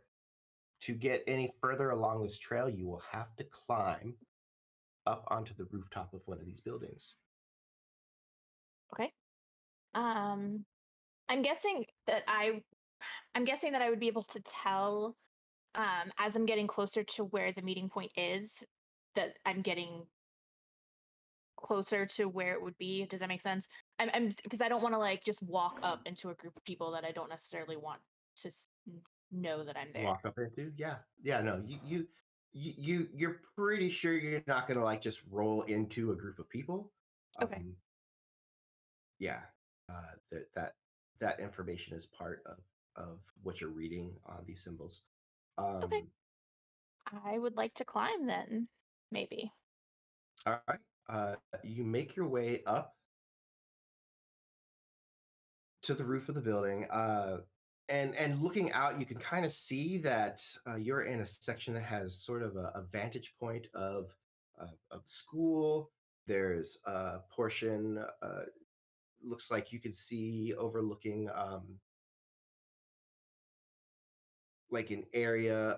to get any further along this trail, you will have to climb up onto the rooftop of one of these buildings. Okay. Um, I'm guessing that I'm guessing that I would be able to tell as I'm getting closer to where the meeting point is that I'm getting closer to where it would be. Does that make sense? I'm because I don't want to like just walk up into a group of people that I don't necessarily want to know that I'm there. Walk up into, yeah, no, you're pretty sure you're not gonna like just roll into a group of people. Okay. Yeah, that information is part of what you're reading on these symbols. Okay. Um, I would like to climb then, maybe. all right, you make your way up to the roof of the building, and looking out, you can kind of see that you're in a section that has sort of a vantage point of the school. There's a portion looks like you could see overlooking like an area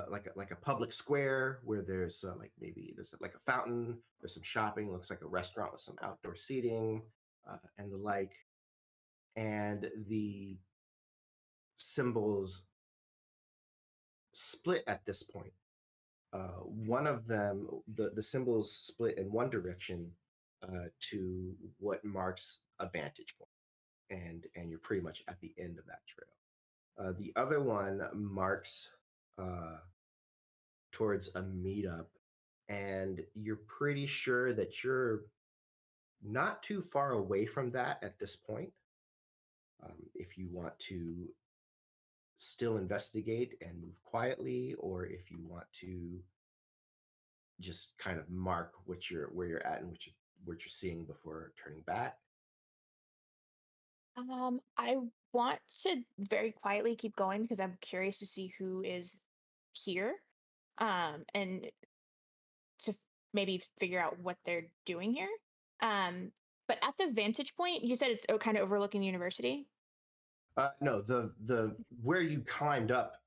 like a public square where there's like maybe there's like a fountain, there's some shopping, looks like a restaurant with some outdoor seating and the like, and the symbols split at this point. One of them, the symbols split in one direction to what marks a vantage point, and you're pretty much at the end of that trail. The other one marks uh, towards a meetup, and you're pretty sure that you're not too far away from that at this point. If you want to still investigate and move quietly, or if you want to just kind of mark what you're where you're at and what you're seeing before turning back. I want to very quietly keep going because I'm curious to see who is here, and to maybe figure out what they're doing here. But at the vantage point, you said it's kind of overlooking the university. No, the where you climbed up,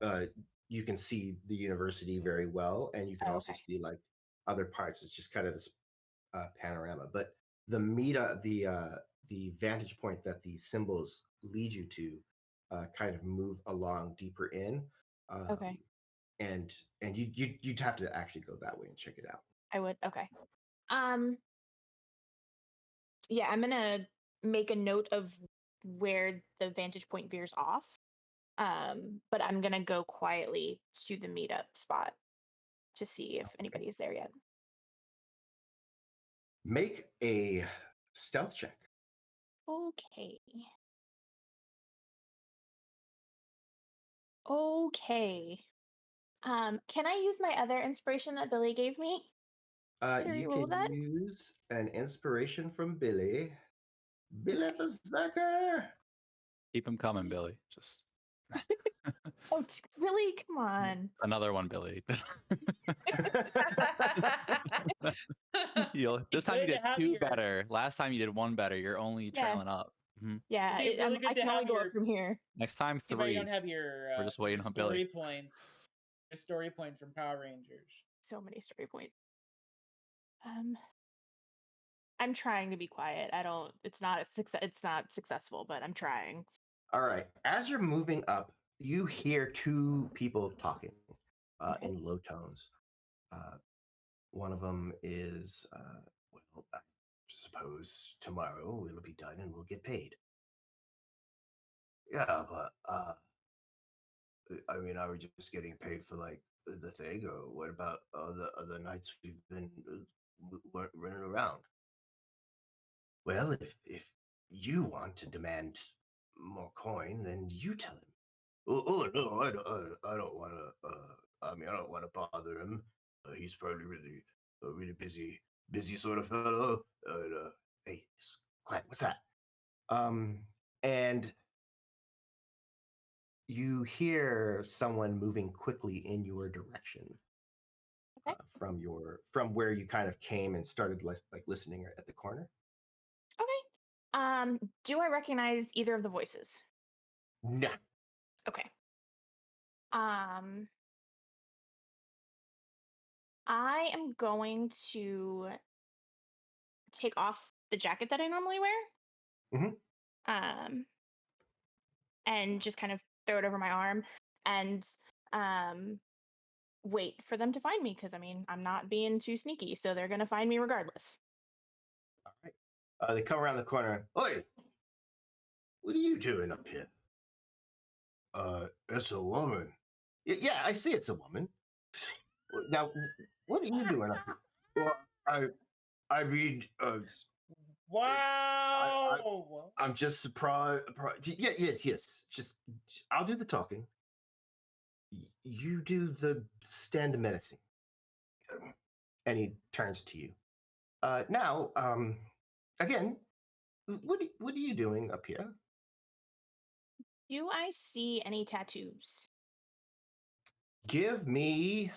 you can see the university very well, and you can Oh, also okay. see like other parts. It's just kind of this panorama. But the vantage point that the symbols lead you to, kind of move along deeper in, Okay. and you'd have to actually go that way and check it out. I would. Okay. Um, yeah, I'm gonna make a note of where the vantage point veers off. But I'm gonna go quietly to the meetup spot to see if anybody is there yet. Make a stealth check. Okay. Okay. Can I use my other inspiration that Billy gave me to You reroll can that? use an inspiration from Billy. Billy Berserker. Keep them coming, Billy. Just Oh, really? Come on. another one, Billy. It'd This be time you good did to have 2 your- better. Last time you did 1 better. You're only Yeah. trailing up. Yeah, It'd be really good I to can only have go your- up from here. Next time Too bad you 3. don't have your We're just waiting on story Billy. points. Your story points from Power Rangers. So many story points. I'm trying to be quiet. It's not successful, but I'm trying. All right. As you're moving up, you hear 2 people talking Okay. in low tones. One of them is, well, I suppose tomorrow it'll be done and we'll get paid. Yeah, but I mean, are we just getting paid for like the thing, or what about other nights we've been running around? Well, if you want to demand more coin, then you tell him. Oh no, I don't want to. I mean, I don't want to bother him. He's probably really a really busy sort of fellow. Hey, just quiet. What's that? And you hear someone moving quickly in your direction, Okay. from where you kind of came and started like listening at the corner. Okay. Do I recognize either of the voices? No. Okay. I am going to take off the jacket that I normally wear. Mm-hmm. And just kind of throw it over my arm and wait for them to find me because I mean I'm not being too sneaky, so they're gonna find me regardless. All right. They come around the corner. Oi, what are you doing up here? It's a woman. Yeah, I see it's a woman. Now, what are you doing up here? Well, I mean, Wow! I'm just surprised. Yeah, yes. Just, I'll do the talking. You do the stand menacing. And he turns to you. Now, again, what are you doing up here? Do I see any tattoos? Give me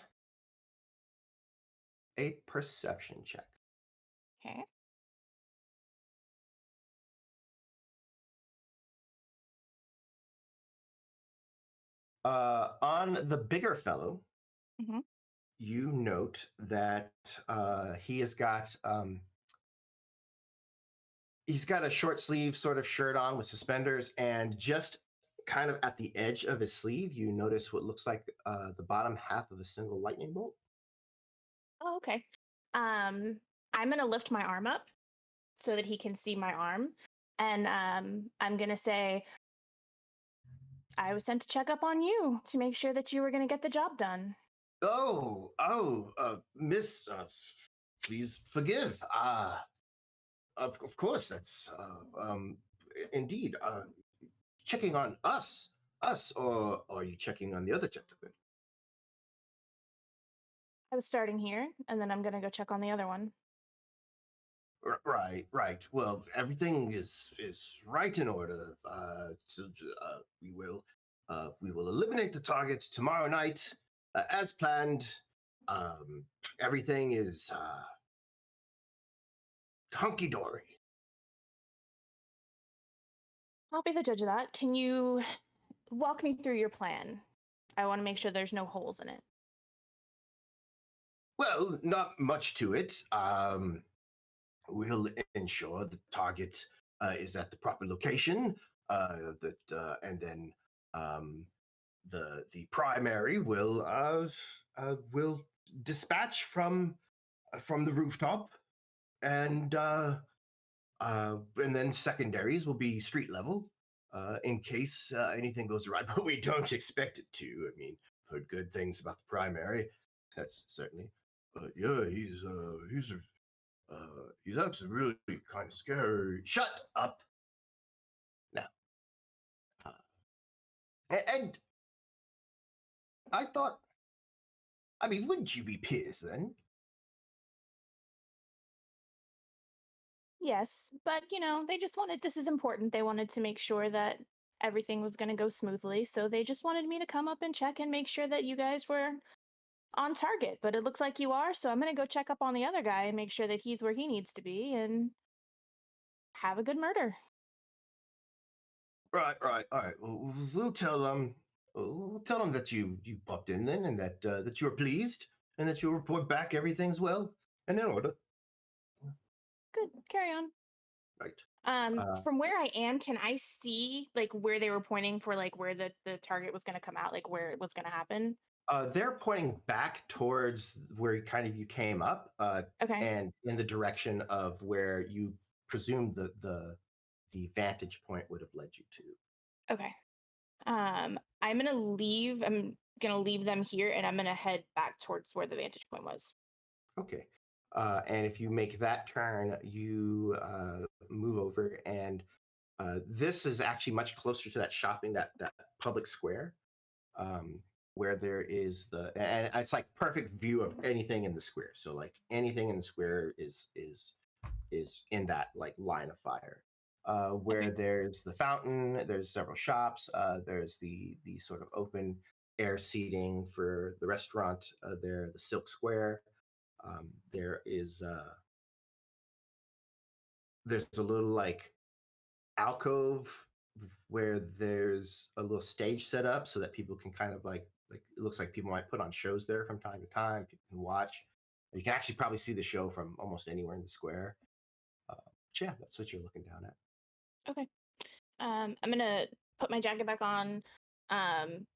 a perception check. Okay. On the bigger fellow, Mm-hmm. you note that he has got he's got a short sleeve sort of shirt on with suspenders, and just kind of at the edge of his sleeve, you notice what looks like the bottom half of a single lightning bolt. Oh, okay. I'm gonna lift my arm up so that he can see my arm, and I'm gonna say, I was sent to check up on you to make sure that you were gonna get the job done. Miss, please forgive. Of course, that's indeed. Checking on us, or are you checking on the other gentleman? I was starting here, and then I'm gonna go check on the other one. Right, right. Well, everything is right in order. We will eliminate the target tomorrow night, as planned. Um, Everything is hunky dory. I'll be the judge of that. Can you walk me through your plan? I want to make sure there's no holes in it. Well, not much to it. We'll ensure the target is at the proper location. And then um, the primary will dispatch from the rooftop, and then secondaries will be street level in case anything goes awry. But we don't expect it to. I mean, heard good things about the primary. That's certainly. Yeah, he's actually really kind of scary. Shut up now. Uh, and I thought, I mean, wouldn't you be pissed then? Yes, but they just wanted, this is important. They wanted to make sure that everything was going to go smoothly. So they just wanted me to come up and check and make sure that you guys were on target. But it looks like you are. So I'm going to go check up on the other guy and make sure that he's where he needs to be and have a good murder. Right. All right. Well, we'll tell them that you popped in then, and that you were pleased, and that you'll report back everything's well and in order. Good. Carry on. Right. From where I am, can I see like where they were pointing for like where the target was going to come out, like where it was going to happen? They're pointing back towards where kind of you came up, Okay. and in the direction of where you presumed the vantage point would have led you to. Okay. I'm gonna leave them here and I'm gonna head back towards where the vantage point was. Okay. And if you make that turn, you move over, and this is actually much closer to that that public square, um, where there is and it's like perfect view of anything in the square. So like anything in the square is in that like line of fire. Where Okay. there's the fountain, there's several shops, there's the sort of open air seating for the restaurant, there the Silk Square. There is there's a little like alcove where there's a little stage set up so that people can kind of like it looks like people might put on shows there from time to time. People can watch. You can actually probably see the show from almost anywhere in the square. But yeah, that's what you're looking down at. Okay. I'm gonna put my jacket back on, um,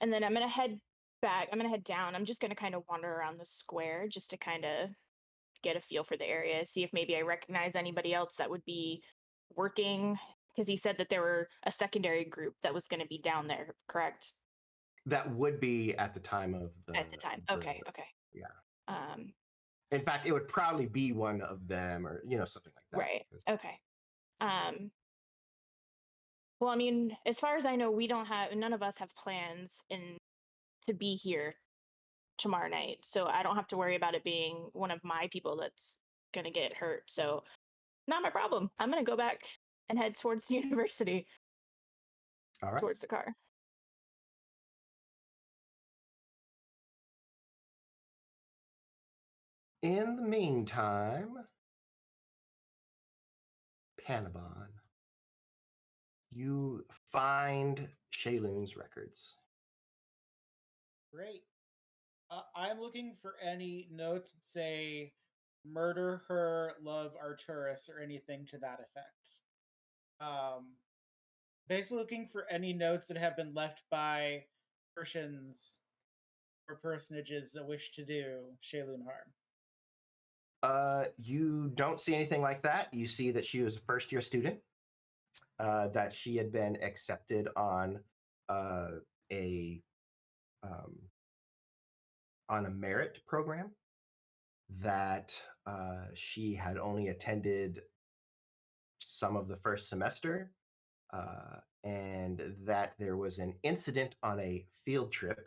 and then I'm gonna head back. I'm gonna head down. I'm just gonna kind of wander around the square just to kind of get a feel for the area, see if maybe I recognize anybody else that would be working. Because he said that there were a secondary group that was going to be down there, correct? That would be at the time of At the time. the Okay. yeah. Um, In fact, it would probably be one of them, or something like that. right. Okay. Um, well, I mean, as far as I know, none of us have plans to be here tomorrow night. So I don't have to worry about it being one of my people that's going to get hurt. So not my problem. I'm going to go back and head towards the university, All right. towards the car. In the meantime, Panabon, you find Shaelune's records. Great. I'm looking for any notes that say murder her, love Arturus, or anything to that effect. Basically looking for any notes that have been left by persons or personages that wish to do Shaelune harm. You don't see anything like that. You see that she was a first-year student, that she had been accepted on a um, on a merit program, that she had only attended some of the first semester, and that there was an incident on a field trip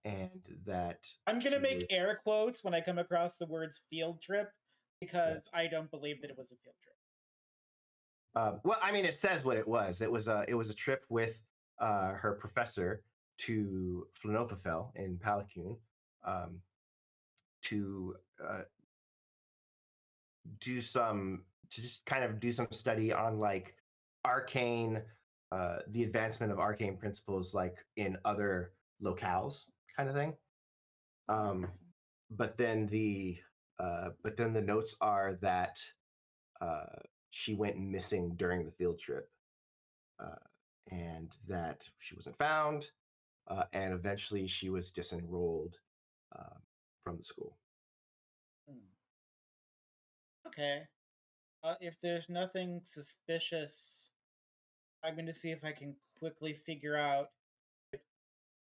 and that I'm going to she make was- air quotes when I come across the words field trip because Yes. I don't believe that it was a field trip. Well, I mean, it says what it was. It was a trip with her professor to Flanopafel in Palacune to just kind of do some study on like arcane, the advancement of arcane principles like in other locales, kind of thing. But then the notes are that she went missing during the field trip, and that she wasn't found, and eventually she was disenrolled from the school. Okay. If there's nothing suspicious, I'm going to see if I can quickly figure out if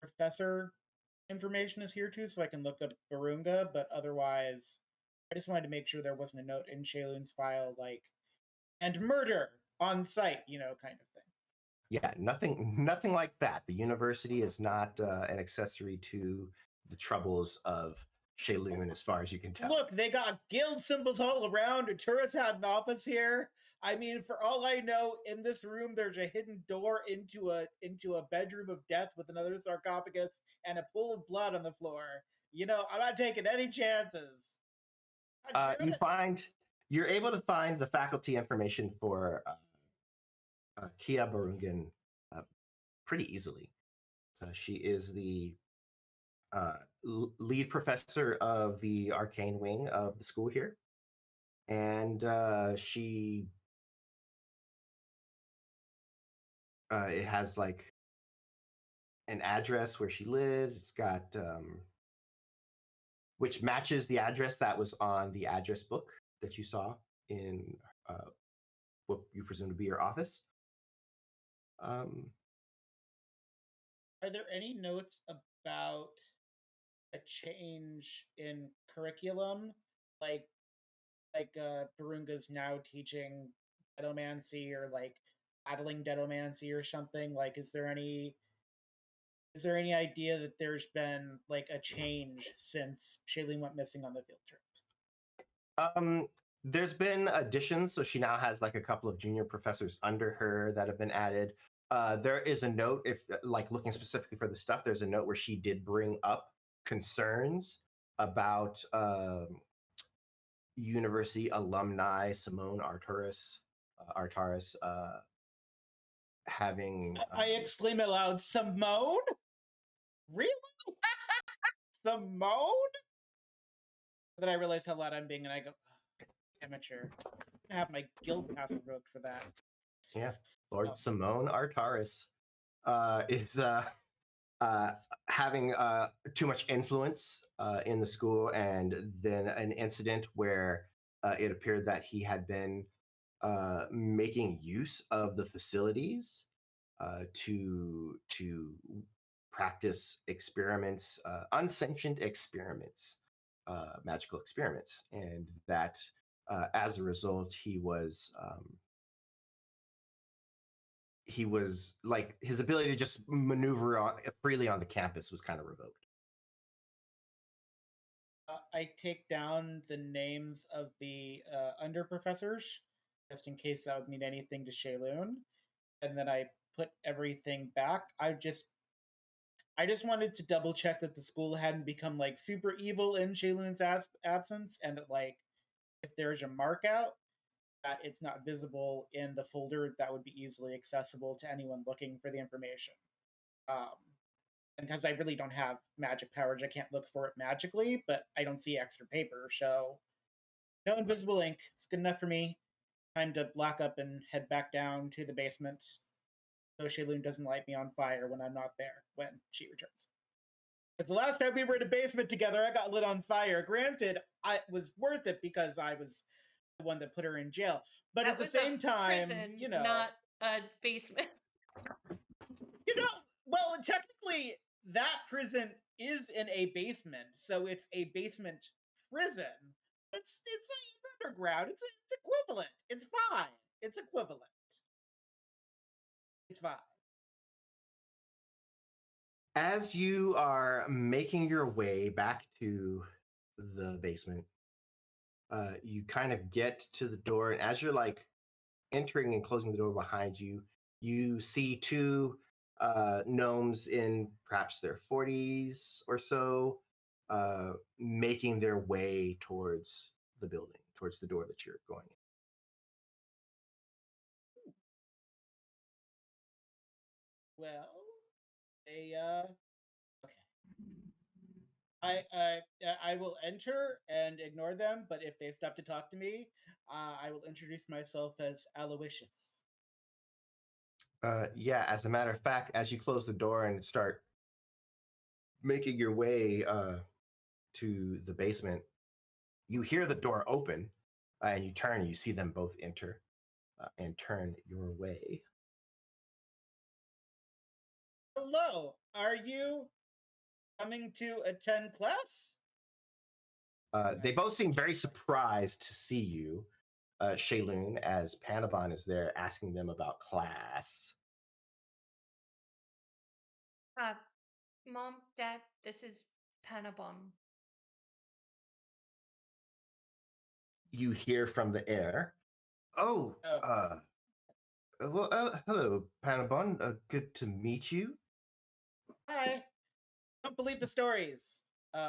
professor information is here too, so I can look up Barunga. But otherwise, I just wanted to make sure there wasn't a note in Shaelune's file like "and murder on site," kind of thing. Yeah, nothing like that. The university is not an accessory to the troubles of Shaelune, as far as you can tell. Look, they got guild symbols all around. A tourist had an office here. I mean, for all I know, in this room there's a hidden door into a bedroom of death with another sarcophagus and a pool of blood on the floor. I'm not taking any chances. You're able to find the faculty information for Kia Barungan pretty easily. She is the lead professor of the arcane wing of the school here, and it has like an address where she lives. It's got which matches the address that was on the address book that you saw in what you presume to be your office. Are there any notes about a change in curriculum, like Barunga's now teaching dedomancy or like battling dedomancy or something? Like, is there any idea that there's been like a change since Shaelune went missing on the field trip? There's been additions, so she now has like a couple of junior professors under her that have been added. There is a note, if like looking specifically for the stuff, there's a note where she did bring up concerns about university alumni Simone Artaris having. I exclaim aloud, Simone? Really? Simone? Then I realize how loud I'm being, and I go, oh, amateur. I'm gonna have my guild pass revoked for that. Yeah, Lord Simone Artaris is having too much influence in the school, and then an incident where it appeared that he had been making use of the facilities to practice experiments, unsanctioned experiments, magical experiments, and that as a result he was like his ability to just maneuver freely on the campus was kind of revoked. I take down the names of the under professors just in case that would mean anything to Shaelune, and then I put everything back. I just wanted to double check that the school hadn't become like super evil in Shaelune's absence, and that like if there's a mark out, that it's not visible in the folder that would be easily accessible to anyone looking for the information. And because I really don't have magic powers, I can't look for it magically, but I don't see extra paper, so no invisible ink. It's good enough for me. Time to lock up and head back down to the basement so Shaelune doesn't light me on fire when I'm not there when she returns. Because the last time we were in a basement together, I got lit on fire. Granted, it was worth it because I was the one that put her in jail. But That at the was same a time, prison, not a basement. Well, technically, that prison is in a basement, so it's a basement prison. It's underground. It's equivalent. It's fine. It's equivalent. It's fine. As you are making your way back to the basement, you kind of get to the door, and as you're like entering and closing the door behind you, you see two gnomes in perhaps their 40s or so, making their way towards the building, towards the door that you're going in. Well, they okay. I will enter and ignore them, but if they stop to talk to me, I will introduce myself as Aloysius. Yeah, as a matter of fact, as you close the door and start making your way to the basement, you hear the door open, and you turn and you see them both enter and turn your way. Hello, are you coming to attend class? They both seem very surprised to see you, Shaelune, as Panabon is there asking them about class. Mom, Dad, this is Panabon. You hear from the air. Oh, Oh. well, hello, Panabon. Good to meet you. Hi. Don't believe the stories,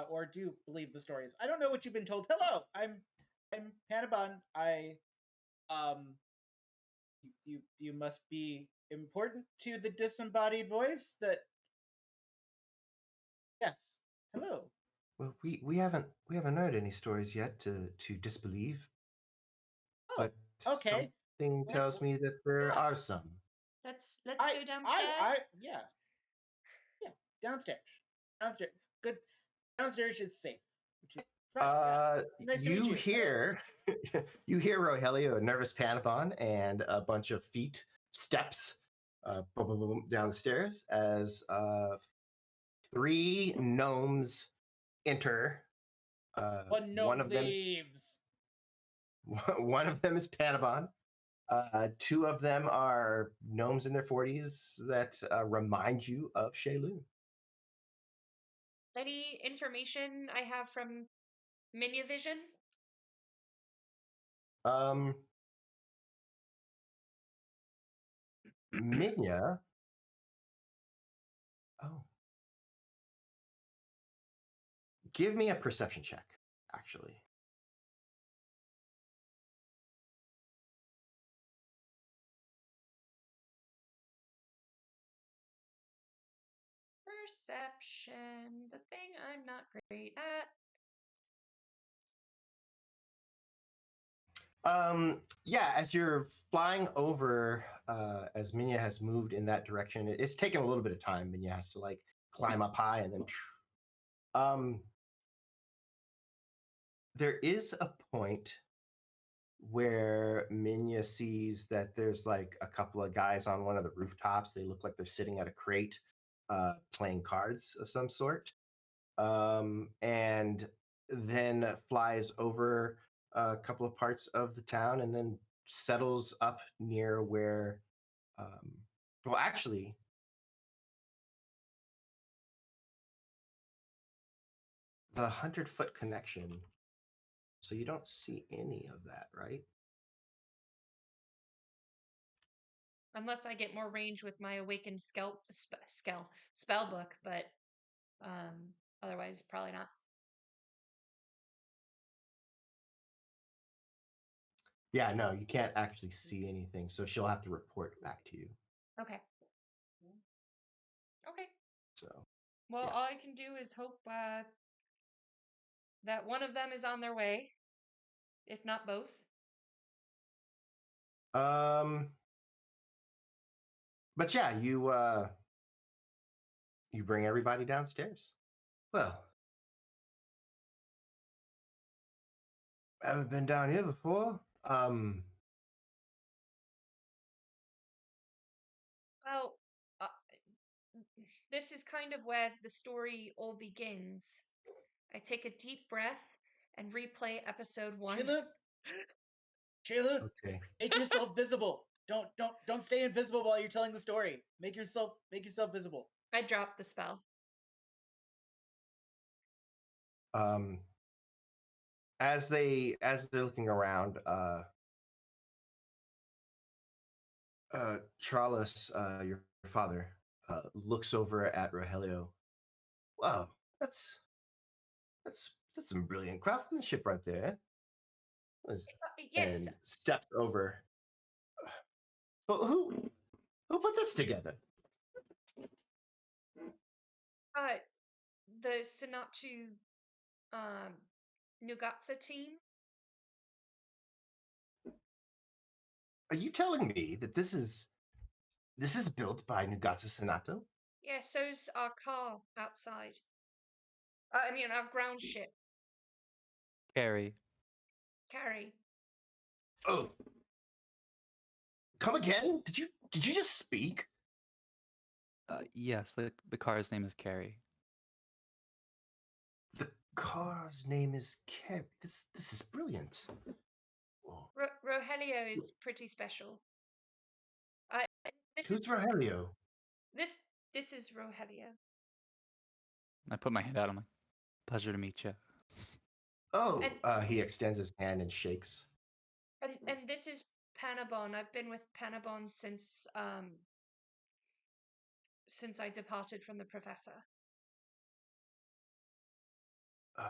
or do believe the stories. I don't know what you've been told. Hello, I'm Panabon. You must be important to the disembodied voice. That yes. Hello. Well, we haven't heard any stories yet to disbelieve, Oh, but okay. something tells me that there Yeah. are some. Let's go downstairs. Yeah. Downstairs. Downstairs. Good. Downstairs is safe. Which is nice to meet You you. hear you hear Rogelio, a nervous Panabon, and a bunch of feet, steps, boom, boom, boom, down the stairs as three gnomes enter. One One gnome of them, leaves. one of them is Panabon. Two of them are gnomes in their 40s that remind you of Shaelune. Any information I have from Minivision? Minya. Oh, give me a perception check, actually. Perception, the thing I'm not great at. Yeah, as you're flying over, as Minya has moved in that direction, it's taken a little bit of time. Minya has to like climb up high and then. There is a point where Minya sees that there's like a couple of guys on one of the rooftops. They look like they're sitting at a crate, playing cards of some sort. And then flies over a couple of parts of the town and then settles up near where, well, actually, the 100-foot connection. So you don't see any of that, right? Unless I get more range with my awakened spell book, but otherwise probably not. Yeah, no, you can't actually see anything. So she'll have to report back to you. Okay. Okay. So. Well, Yeah. all I can do is hope that one of them is on their way, if not both. But yeah, you bring everybody downstairs. Well, I haven't been down here before. Well, this is kind of where the story all begins. I take a deep breath and replay episode 1. Shaelune, Okay. make yourself visible. Don't stay invisible while you're telling the story. Make yourself visible. I dropped the spell. Um, as they're looking around, Tralus, your father, looks over at Rogelio. Wow, that's that's some brilliant craftsmanship right there. Yes, And steps over. But who put this together? uh, the Sonatu um, Nugatsa team. Are you telling me that this is built by Nugatsu Sanato? Yeah, so's our car outside. I mean, our ground ship, Carrie. Carrie. Oh, come again? Did you just speak? Yes, the car's name is Carrie. The car's name is Kev. This is brilliant. Oh. Rogelio is pretty special. This is Who's Rogelio? this this is Rogelio, I put my hand out. I'm like, pleasure to meet you. Oh, and he extends his hand and shakes. and this is Panabon. I've been with Panabon since I departed from the professor. Uh,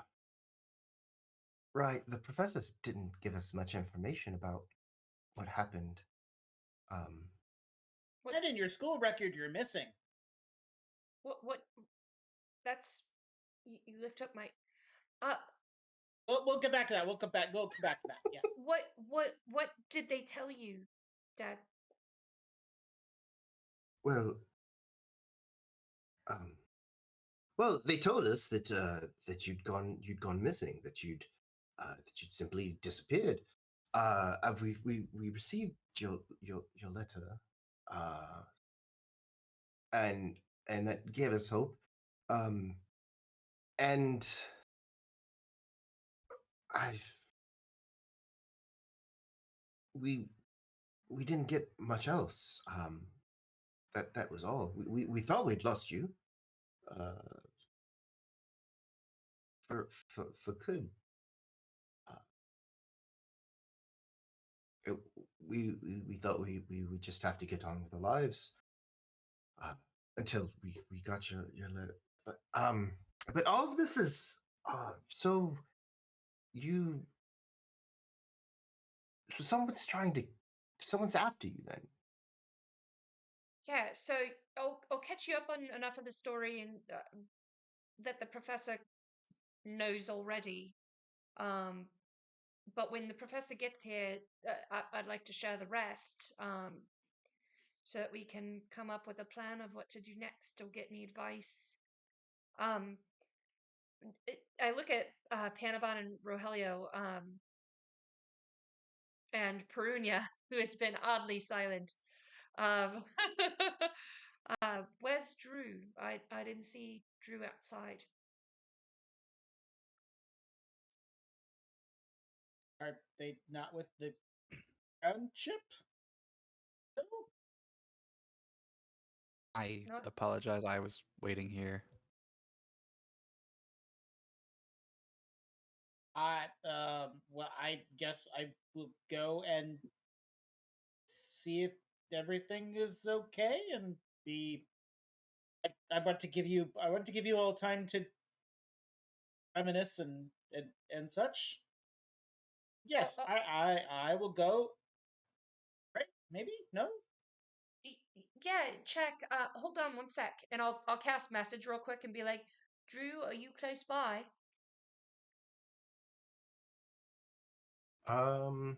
right, the professors didn't give us much information about what happened. Um, What And in your school record, you're missing. what? That's you looked up my. Uh, We'll get back to that. We'll come back to that. Yeah. what did they tell you, Dad? well, um, well, they told us that that you'd gone missing, that you'd simply disappeared. We received your letter, uh, and that gave us hope. Um, and I we we didn't get much else. That was all. We thought we'd lost you. Uh, for good. Uh, it, we thought we would just have to get on with our lives uh, until we got your letter. But all of this is so you so someone's after you then. Yeah, so I'll catch you up on enough of the story and that the professor knows already. But when the professor gets here, I'd like to share the rest, so that we can come up with a plan of what to do next or get any advice. Um, I look at Panabon and Rogelio, and Perunia, who has been oddly silent. Um, where's Drew? I didn't see Drew outside. Are they not with the ground ship? No. I Not apologize. I was waiting here. Well, I guess I will go and see if everything is okay and be. I want to give you. I want to give you all time to reminisce and such. oh, Yes, oh, I will go. Right? Maybe no. yeah, check. Hold on one sec, and I'll cast message real quick and be like, Drew, are you close by? Um,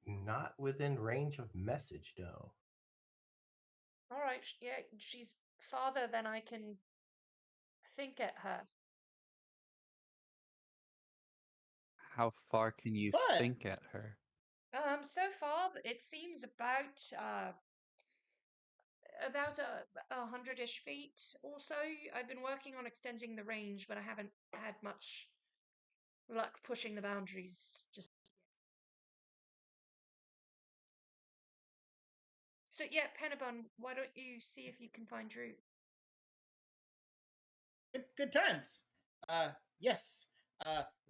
not within range of message, no. All right, yeah, she's farther than I can think at her. How far can you But think at her? So far it seems about a hundred-ish feet or so. I've been working on extending the range, but I haven't had much luck pushing the boundaries just yet. So yeah, Penabon, why don't you see if you can find Drew? Good times. Yes.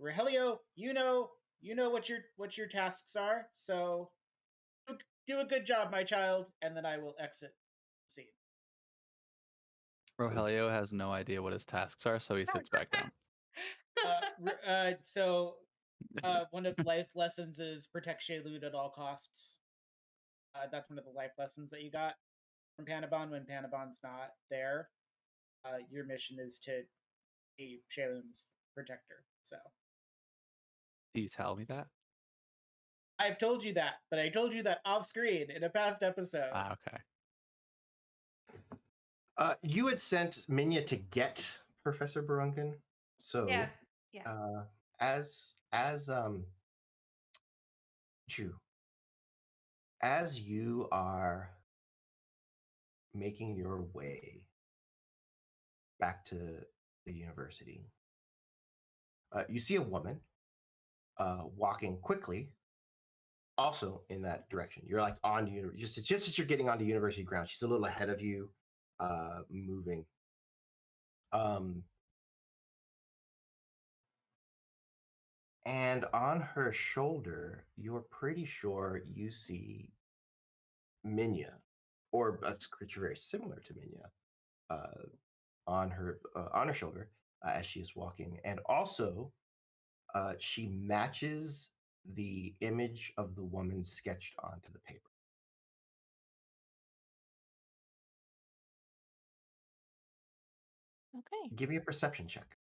Rogelio, you know what your tasks are, so do a good job, my child, and then I will exit the scene. Rogelio has no idea what his tasks are, so he sits back down. So one of life's lessons is protect Shaelune at all costs. That's one of the life lessons that you got from Panabon when Panabon's not there. Your mission is to be Shaelune's protector. So Do you tell me that? I've told you that, but I told you that off screen in a past episode. Ah, okay. You had sent Minya to get Professor Barungan, so Yeah. as Drew, as you are making your way back to the university, you see a woman walking quickly, also in that direction. You're like on just as you're getting onto university ground. She's a little ahead of you, moving. And on her shoulder, you're pretty sure you see Minya, or a creature very similar to Minya, on her shoulder as she is walking, and also she matches the image of the woman sketched onto the paper. Okay. Give me a perception check.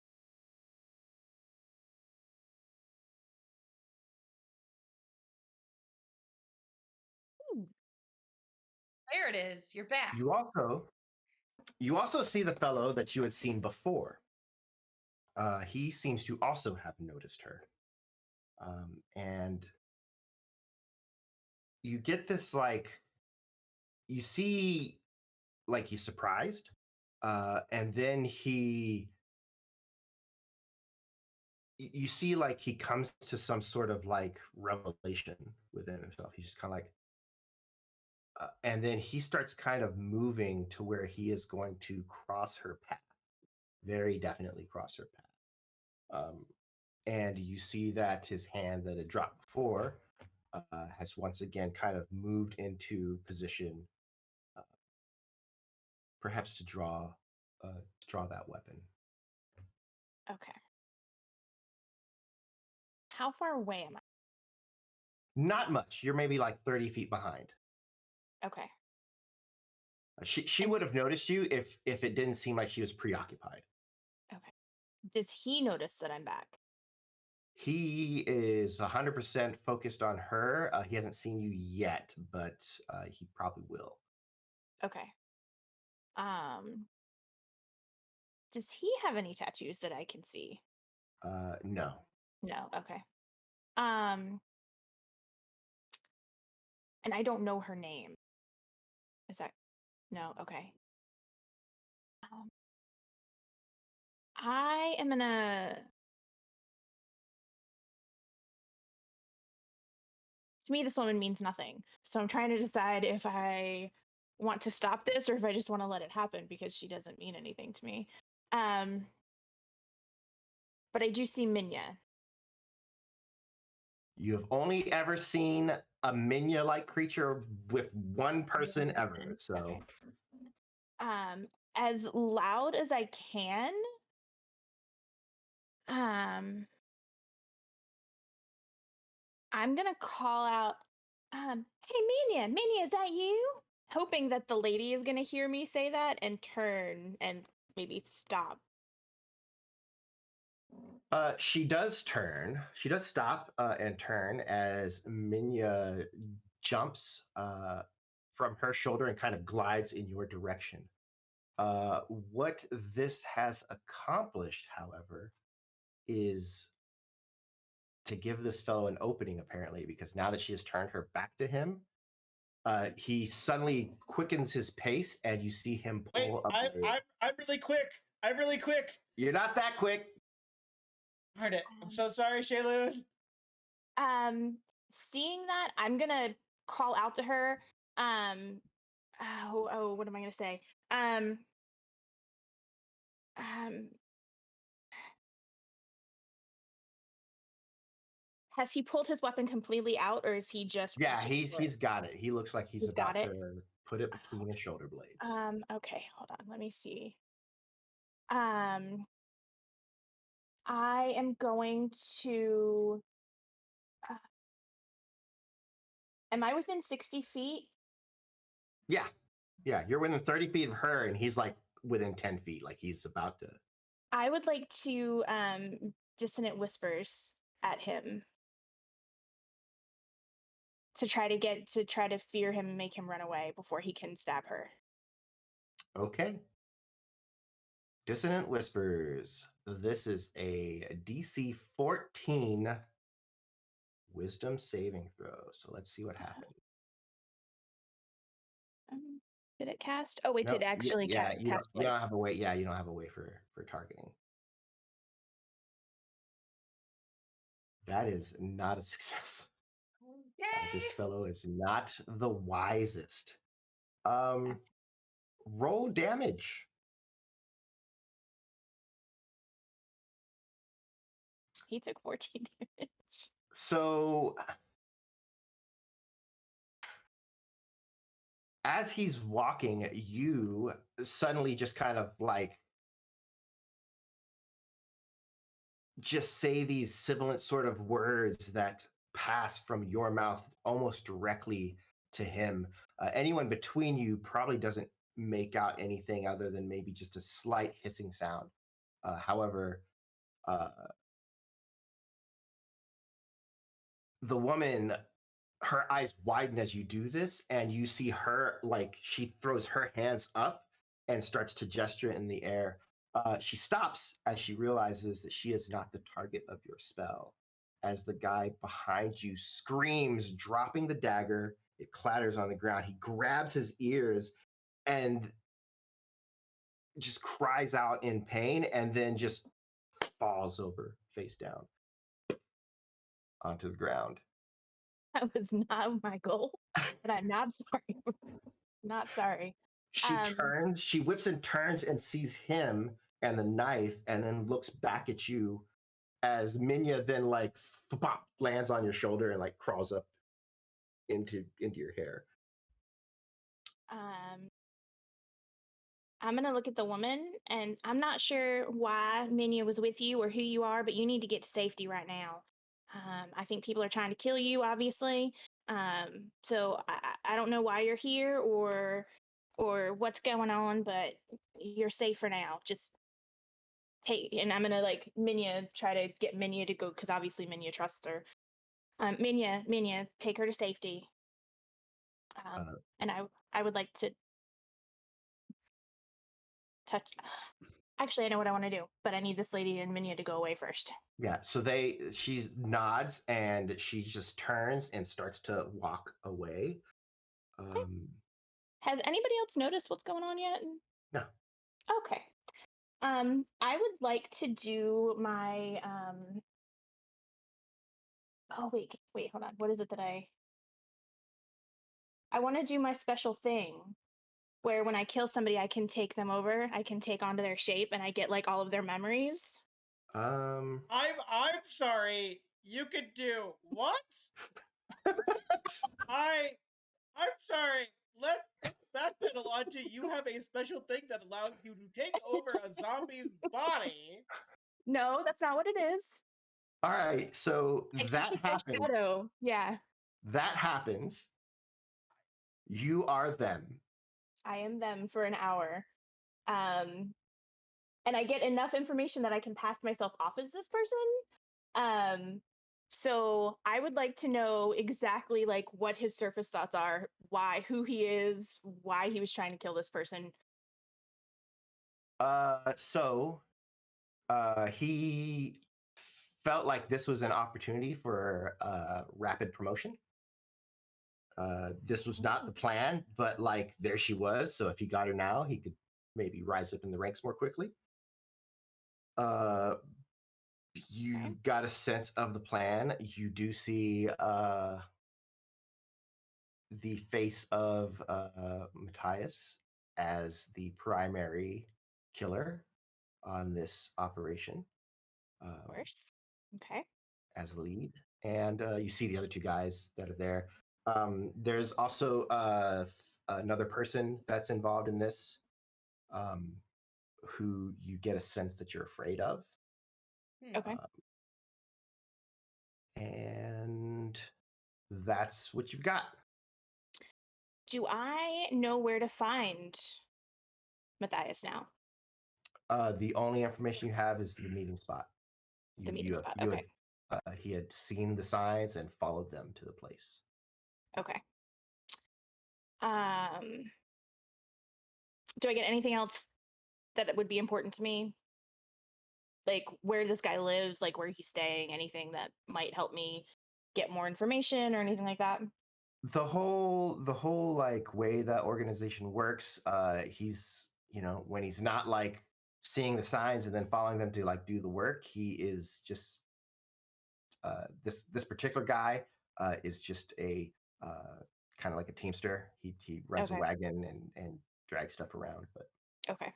There it is. You're back. You also see the fellow that you had seen before. He seems to also have noticed her, and you get this you see he's surprised, and then you see he comes to some sort of revelation within himself. He's just kind of and then he starts kind of moving to where he is going to cross her path, very definitely cross her path. And you see that his hand that had dropped before has once again kind of moved into position, uh, perhaps to draw that weapon. Okay. How far away am I? Not much. You're maybe 30 feet behind. Okay. She would have noticed you if it didn't seem like she was preoccupied. Okay. Does he notice that I'm back? He is 100% focused on her. He hasn't seen you yet, but he probably will. Okay. Does he have any tattoos that I can see? No. No. Okay. And I don't know her name. Is that no? Okay. I am gonna. To me, this woman means nothing. So I'm trying to decide if I want to stop this or if I just want to let it happen because she doesn't mean anything to me. But I do see Minya. You have only ever seen a Minya-like creature with one person ever. So, Okay. As loud as I can. I'm gonna call out, hey Minya, is that you? Hoping that the lady is gonna hear me say that and turn and maybe stop. she does turn. She does stop and turn as Minya jumps from her shoulder and kind of glides in your direction. What this has accomplished, however, is to give this fellow an opening, apparently, because now that she has turned her back to him, he suddenly quickens his pace, and you see him pull a blade. I'm really quick. I'm really quick. You're not that quick. Darn it. I'm so sorry, Shaelune. Seeing that, I'm gonna call out to her. What am I gonna say? Has he pulled his weapon completely out, or is he just? Yeah, reaching for it? he's got it. He looks like he's got about it. to put it between his shoulder blades. Okay, hold on. Let me see. I am going to. Am I within 60 feet? Yeah, you're within 30 feet of her, and he's like within 10 feet, like he's about to. I would like to dissonant whispers at him to try to fear him and make him run away before he can stab her. Okay. Dissonant whispers. This is a DC 14 wisdom saving throw. So let's see what happens. Did it cast? Oh wait, No, did it actually cast you place? don't have a way. Yeah, you don't have a way for targeting. That is not a success. Yay! This fellow is not the wisest. Roll damage. He took 14 damage. So as he's walking, you suddenly just kind of like just say these sibilant sort of words that pass from your mouth almost directly to him. Anyone between you probably doesn't make out anything other than maybe just a slight hissing sound. However, the woman, her eyes widen as you do this, and you see her like she throws her hands up and starts to gesture in the air. She stops as she realizes that she is not the target of your spell. As the guy behind you screams, dropping the dagger, it clatters on the ground. He grabs his ears and just cries out in pain and then just falls over face down onto the ground. That was not my goal, but I'm not sorry. Not sorry. She whips and turns and sees him and the knife and then looks back at you as Minya then like pop, lands on your shoulder and like crawls up into your hair. I'm gonna look at the woman, and I'm not sure why Minya was with you or who you are, but you need to get to safety right now. I think people are trying to kill you, obviously. So I don't know why you're here or what's going on, but you're safe for now. Just take, and I'm gonna like try to get Minya to go because obviously Minya trusts her. Minya, take her to safety. And I would like to touch. Actually, I know what I want to do, but I need this lady and Minya to go away first. Yeah, so she nods and she just turns and starts to walk away. Has anybody else noticed what's going on yet? No. Okay. I would like to do my oh wait, hold on. What is it that I want to do my special thing where when I kill somebody I can take them over. I can take onto their shape and I get like all of their memories. I'm sorry. You could do what? I'm sorry. Let's backpedal onto you have a special thing that allows you to take over a zombie's body. No, that's not what it is. all right, so that happens. Shadow. Yeah. That happens. You are them. I am them for an hour. And I get enough information that I can pass myself off as this person. So I would like to know exactly like what his surface thoughts are, who he is, why he was trying to kill this person. He felt like this was an opportunity for rapid promotion. This was not the plan, but like there she was. So if he got her now, he could maybe rise up in the ranks more quickly. You got a sense of the plan. You do see the face of Matthias as the primary killer on this operation. Of course. Okay. As lead. and you see the other two guys that are there. There's also another person that's involved in this, um, who you get a sense that you're afraid of. Okay. And that's what you've got. Do I know where to find Matthias now? The only information you have is the meeting spot. The meeting spot. Okay. He had seen the signs and followed them to the place. Okay. Do I get anything else that would be important to me? Like where this guy lives, like where he's staying, anything that might help me get more information or anything like that? The whole like way that organization works, he's, when he's not like seeing the signs and then following them to like do the work, he is just this particular guy is just a kind of like a teamster. He runs a Okay. wagon and drags stuff around. But Okay.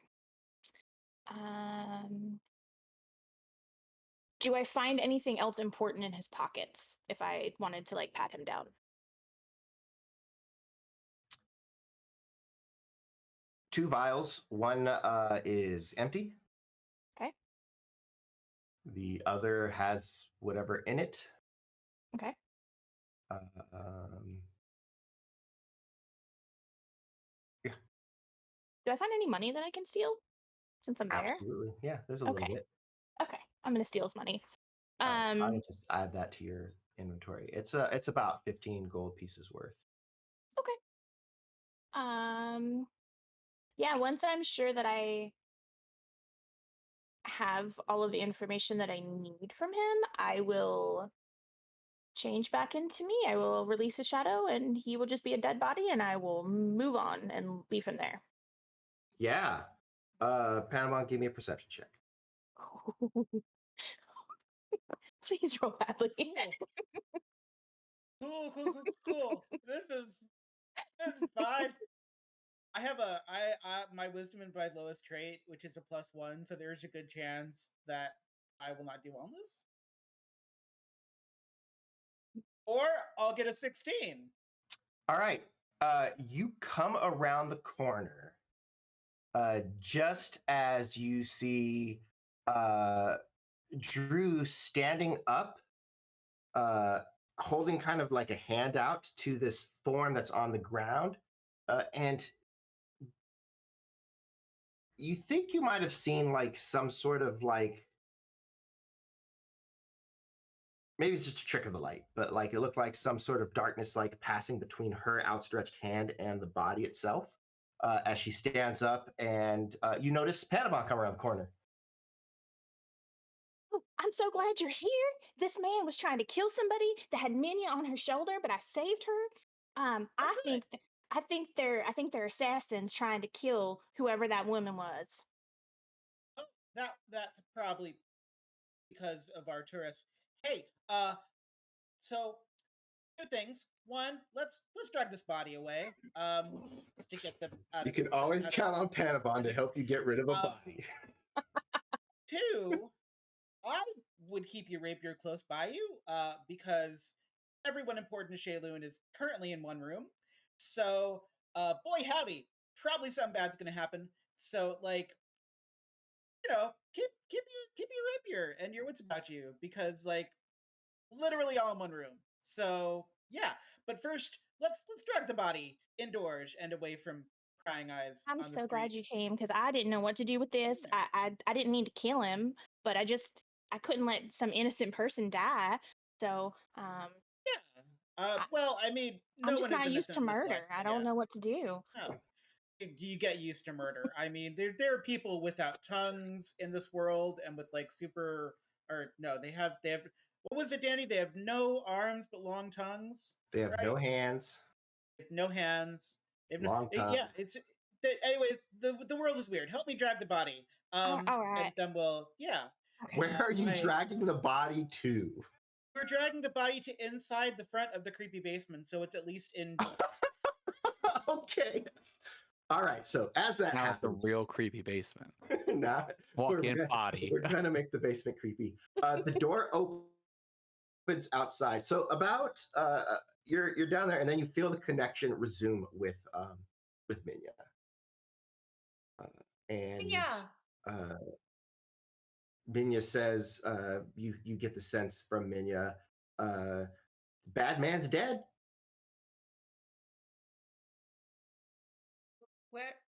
Do I find anything else important in his pockets if I wanted to like pat him down? two vials. One is empty. Okay. The other has whatever in it. Okay. Yeah. Do I find any money that I can steal since I'm there? Absolutely. Yeah, there's a little bit. Okay. I'm gonna steal his money. I would just add that to your inventory. It's about 15 gold pieces worth. Okay. Yeah, once I'm sure that I have all of the information that I need from him, I will change back into me. I will release a shadow and he will just be a dead body and I will move on and leave him there. Yeah. Panama, give me a perception check. Please roll badly. Cool. This is fine. I have my wisdom and my lowest trait, which is a +1, so there's a good chance that I will not do well in this. Or I'll get a 16. All right. You come around the corner just as you see Drew standing up, holding kind of like a hand out to this form that's on the ground. And you think you might have seen like some sort of like, maybe it's just a trick of the light, but like it looked like some sort of darkness like passing between her outstretched hand and the body itself as she stands up. And you notice Panama come around the corner. Oh, I'm so glad you're here. This man was trying to kill somebody that had Minya on her shoulder, but I saved her. I think they're assassins trying to kill whoever that woman was. Oh, that's probably because of our tourists. Hey, so two things. One, let's drag this body away. To get them out. You can always count on Panabon to help you get rid of a body. Two, I would keep your rapier close by you, because everyone important to Shaelune is currently in one room. So, boy howdy, probably something bad's gonna happen. So, like, keep your rapier and your wits about you, because like literally all in one room. So yeah, but first let's drag the body indoors and away from prying eyes. I'm on the so glad street. you came because I didn't know what to do with this. I didn't mean to kill him, but I couldn't let some innocent person die. So Yeah. Well, I mean, I'm no just one is not used innocent to in this murder. life. I don't know what to do. No. You get used to murder. I mean, there are people without tongues in this world, and with like super, or no, they have what was it, Danny? They have no arms but long tongues. They have no hands. They have no hands. They have long tongues. Yeah, anyways, the world is weird. Help me drag the body. All right. And then we'll Okay. Where are you dragging the body to? We're dragging the body to inside the front of the creepy basement, so it's at least in. Okay. All right. So as that now happens, the real creepy basement. Now Walk-in body. We're gonna make the basement creepy. The door opens. happens outside. So about you're down there, and then you feel the connection resume with Minya, and Yeah. uh, Minya says you get the sense from Minya, bad man's dead.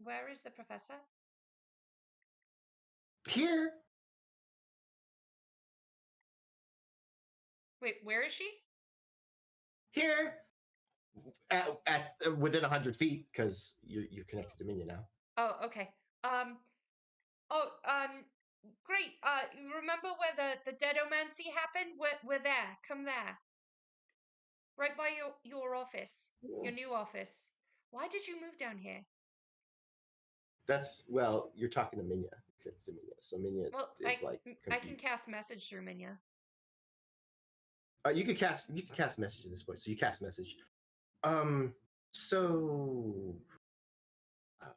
Where is the professor? Here. Wait, where is she? Here. At within 100 feet, because you're connected to Minya now. Oh, okay. Great. You remember where the deadomancy happened? We're there. Come there. Right by your office. Your new office. Why did you move down here? That's well, you're talking to Minya. To Minya, so Minya Well, is like I can confused. cast message through Minya. You can cast message at this point. So you cast message. So uh,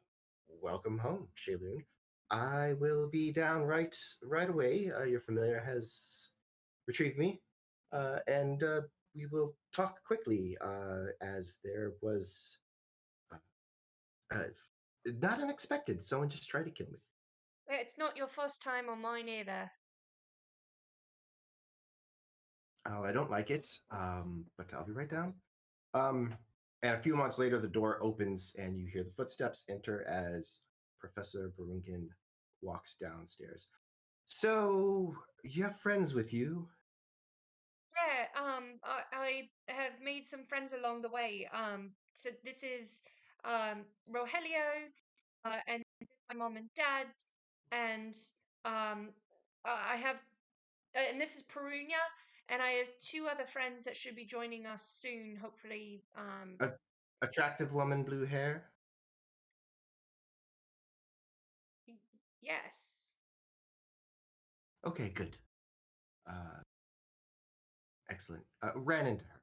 welcome home, Shaelune. I will be down right away. Your familiar has retrieved me, and we will talk quickly. As there was uh, uh, not unexpected. Someone just tried to kill me. It's not your first time or mine either. Oh, I don't like it. But I'll be right down. Um, and a few months later, the door opens and you hear the footsteps enter as Professor Barunkin walks downstairs. So you have friends with you? Yeah, I have made some friends along the way. So this is Rogelio, and my mom and dad, and I have, and this is Perunia, and I have two other friends that should be joining us soon, hopefully. A attractive woman, blue hair. Yes. Okay, good. Uh, excellent. Ran into her.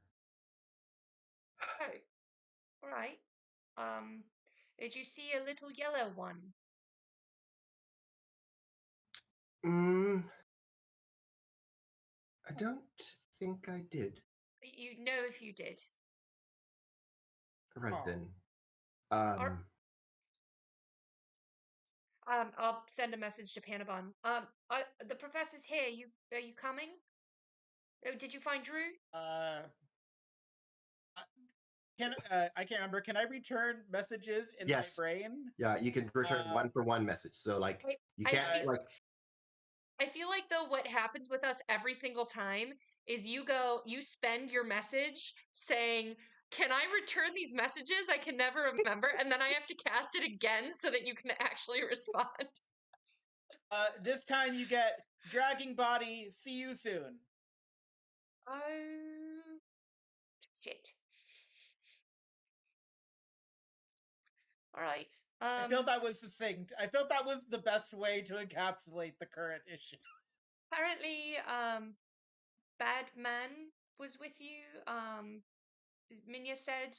Oh, all right. Um, did you see a little yellow one? Mm, I don't think I did. You know if you did. Right Oh. then. Or, I'll send a message to Panabon. The professor's here. Are you coming? Oh, did you find Drew? I can't remember. Can I return messages in my Yes. brain? Yeah, you can return one for one message. So like you can't I feel like though what happens with us every single time is you spend your message saying, "Can I return these messages? I can never remember," and then I have to cast it again so that you can actually respond. This time you get dragging body. See you soon. Oh shit! All right. I felt that was succinct. I felt that was the best way to encapsulate the current issue. Apparently, Bad Man was with you. Minya said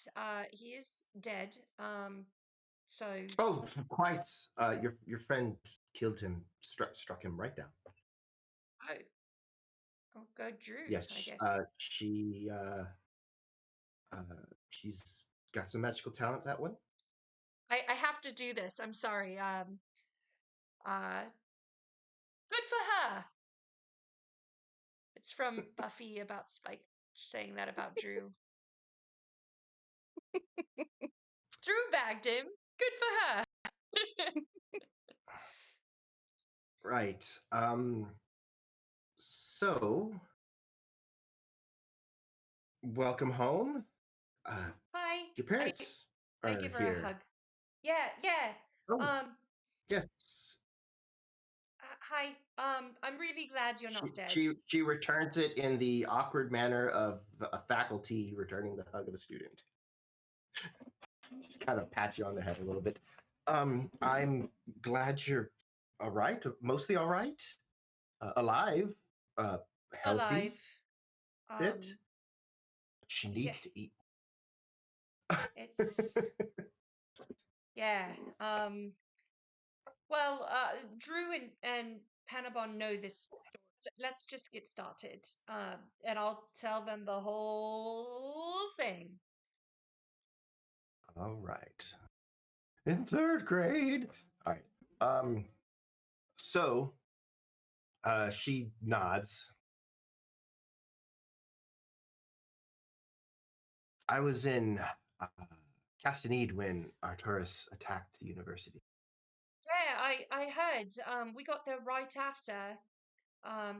he is dead. So Oh, quite. Your friend killed him, struck him right down. oh, oh, go Drew, Yes, I guess. she's got some magical talent. That one. I have to do this. I'm sorry. Good for her. It's from Buffy about Spike saying that about Drew. Drew bagged him. Good for her. Right. So, welcome home. Hi. Your parents I are give her a here. hug. Yeah. Oh, yes. Hi. I'm really glad you're not dead. She returns it in the awkward manner of a faculty returning the hug of a student. Just kind of pats you on the head a little bit. I'm glad you're all right, mostly all right, alive, healthy, Alive. fit. She Yeah. needs to eat. It's yeah. Well, Drew and Panabon know this story. let's just get started. And I'll tell them the whole thing. All right. In third grade. All right. So she nods. I was in Castanede when Arturus attacked the university. Yeah, I heard. We got there right after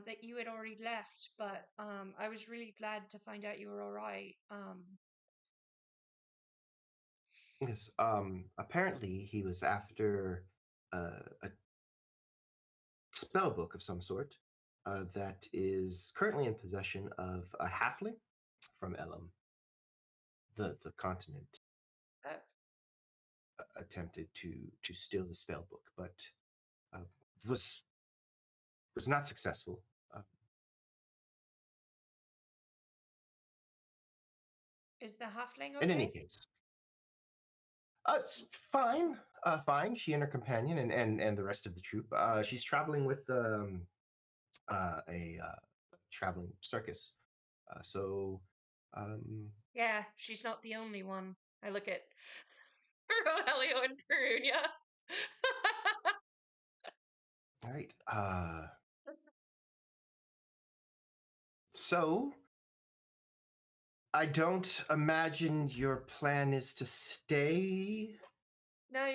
that you had already left, but I was really glad to find out you were all right. Yes. Apparently he was after a spell book of some sort that is currently in possession of a halfling from Elam. The continent Uh, attempted to steal the spell book, but uh, was was not successful. Uh, is the halfling in any okay? case, it's fine. Fine. She and her companion and the rest of the troop. She's traveling with a traveling circus. So, um, Yeah, she's not the only one. I look at Rogelio and Perunia. right. So I don't imagine your plan is to stay. No,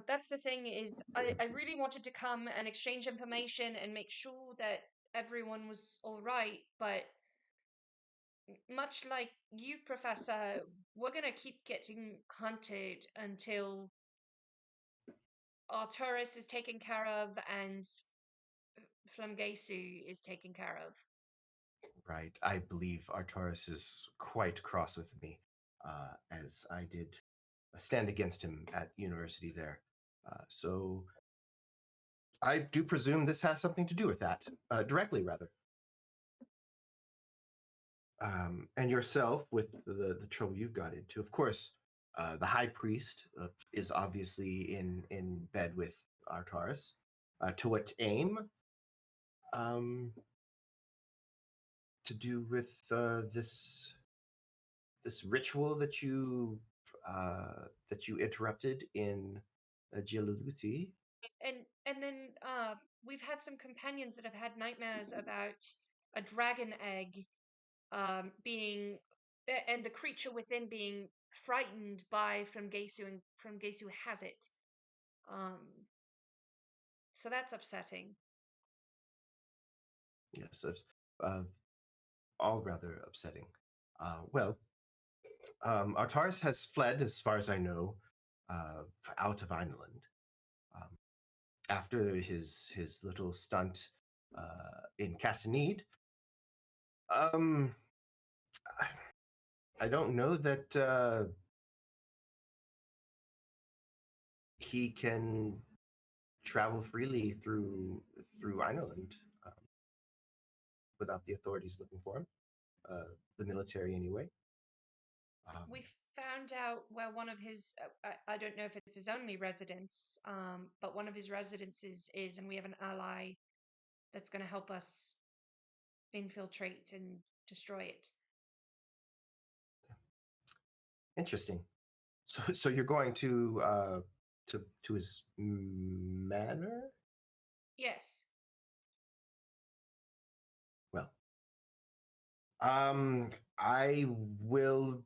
that's the thing is I really wanted to come and exchange information and make sure that everyone was all right, but much like you, Professor, we're gonna keep getting hunted until Arturus is taken care of and Flamgesu is taken care of. Right. I believe Arturus is quite cross with me, as I did stand against him at university there. So I do presume this has something to do with that, directly rather. And yourself with the trouble you've got into. Of course, the high priest is obviously in bed with Arturus. To what aim? Um, to do with this ritual that you interrupted in Gialuti. And then we've had some companions that have had nightmares about a dragon egg being and the creature within being frightened by Framgesu and Framgesu has it. Um, so that's upsetting. Yes, that's uh, all rather upsetting. Well, Artaris has fled, as far as I know, uh, out of Ireland um, after his little stunt in Castanede. Um, I don't know that he can travel freely through Ireland without the authorities looking for him. The military, anyway. We found out where one of his, I don't know if it's his only residence, but one of his residences is, and we have an ally that's going to help us infiltrate and destroy it. Interesting. So you're going to his manor? Yes. Well, I will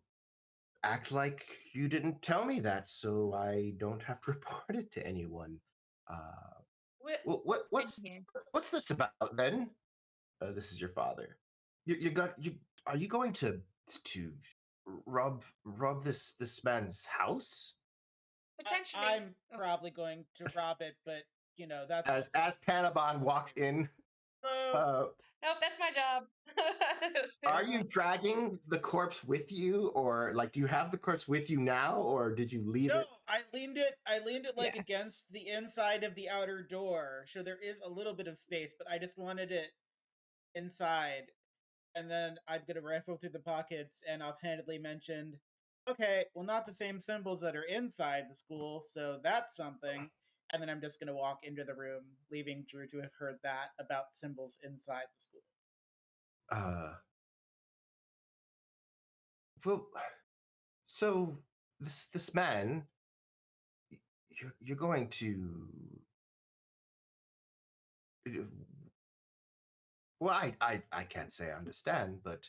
act like you didn't tell me that, so I don't have to report it to anyone. Uh, In here. what's this about then? This is your father. You got you. Are you going to rob this man's house? Potentially. I'm Oh, probably going to rob it, but that's As Cannabon walks in, Hello. uh, nope, that's my job. are you dragging the corpse with you, or like, do you have the corpse with you now, or did you leave No, it? I leaned it like Yeah. against the inside of the outer door. So there is a little bit of space, but I just wanted it inside. And then I'm gonna rifle through the pockets and offhandedly mentioned, okay, well, not the same symbols that are inside the school, so that's something. and then I'm just going to walk into the room, leaving Drew to have heard that about symbols inside the school. Well, so this man, you're going to. Well, I can't say I understand, but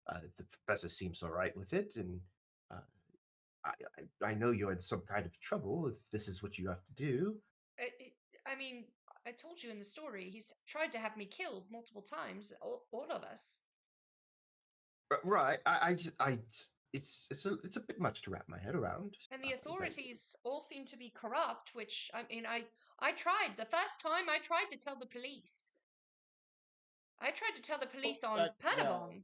the professor seems all right with it, and uh, I know you're in some kind of trouble if this is what you have to do. I mean, I told you in the story, he's tried to have me killed multiple times, all of us. Right. It's a bit much to wrap my head around. And the authorities all seem to be corrupt, which, I mean, I tried. The first time, I tried to tell the police. I tried to tell the police on Panabon.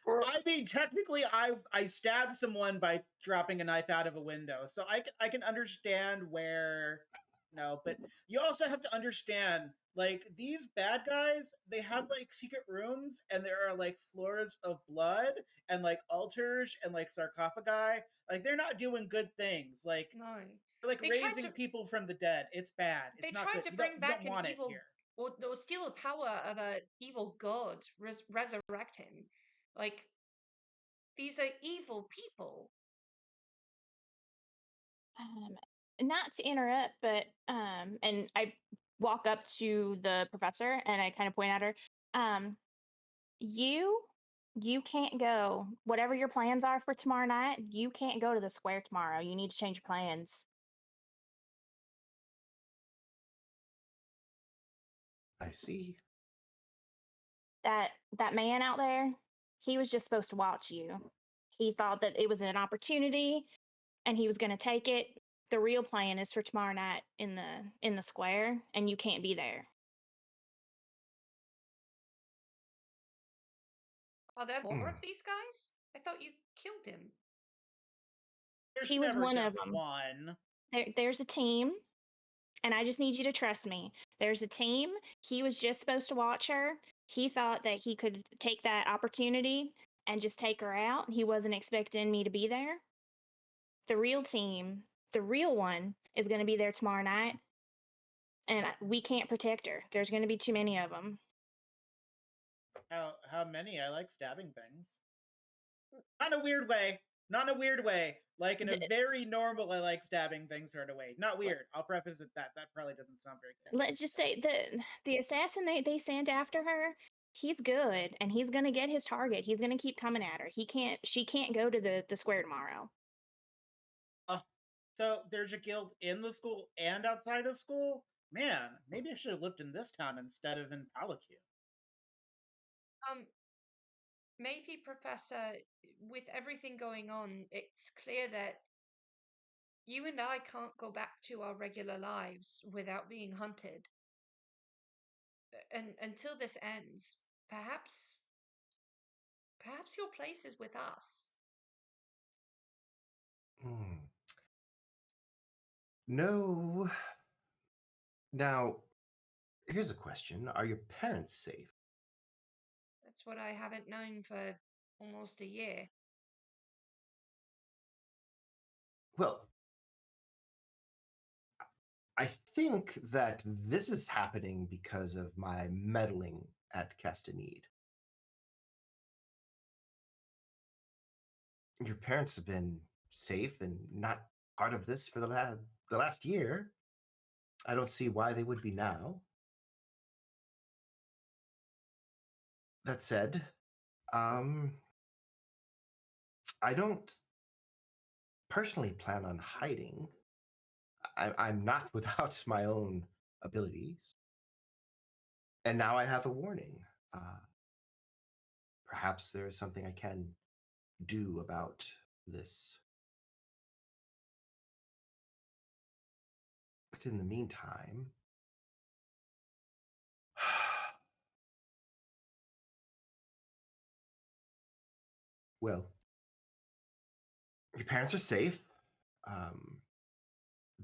I mean, technically, I stabbed someone by dropping a knife out of a window, so I can understand where, but you also have to understand, like, these bad guys, they have like secret rooms, and there are like floors of blood and like altars and like sarcophagi. Like, they're not doing good things. Like, No. they're like They raising people from the dead. It's bad. They It's not tried good. to You bring back don't an want it evil, here. or steal the power of an evil god, resurrect him. Like, these are evil people. Not to interrupt, but and I walk up to the professor and I kind of point at her. Um, you you can't go. Whatever your plans are for tomorrow night, you can't go to the square tomorrow. You need to change your plans. I see. That man out there, he was just supposed to watch you. He thought that it was an opportunity and he was going to take it. The real plan is for tomorrow night in the square, and you can't be there. Are there more of these guys? I thought you killed him. There's He was never one of just them. one. There's a team, and I just need you to trust me. There's a team. He was just supposed to watch her. He thought that he could take that opportunity and just take her out. He wasn't expecting me to be there. The real team, the real one, is going to be there tomorrow night, and we can't protect her. There's going to be too many of them. How many? I like stabbing things. Not in a weird way. Not in a weird way. Like in a very normal, I like stabbing things sort of way. Not weird. I'll preface it that probably doesn't sound very good. Let's just say the assassin they sent after her, he's good and he's gonna get his target. He's gonna keep coming at her. She can't go to the square tomorrow. So there's a guild in the school and outside of school? Man, maybe I should have lived in this town instead of in Palacu. Maybe, Professor, with everything going on, it's clear that you and I can't go back to our regular lives without being hunted. And until this ends, perhaps your place is with us. No. Now, here's a question. Are your parents safe? That's what I haven't known for almost a year. Well, I think that this is happening because of my meddling at Castanede. Your parents have been safe and not part of this for the last year. I don't see why they would be now. That said, I don't personally plan on hiding. I'm not without my own abilities. And now I have a warning. Perhaps there is something I can do about this. But in the meantime, well, your parents are safe.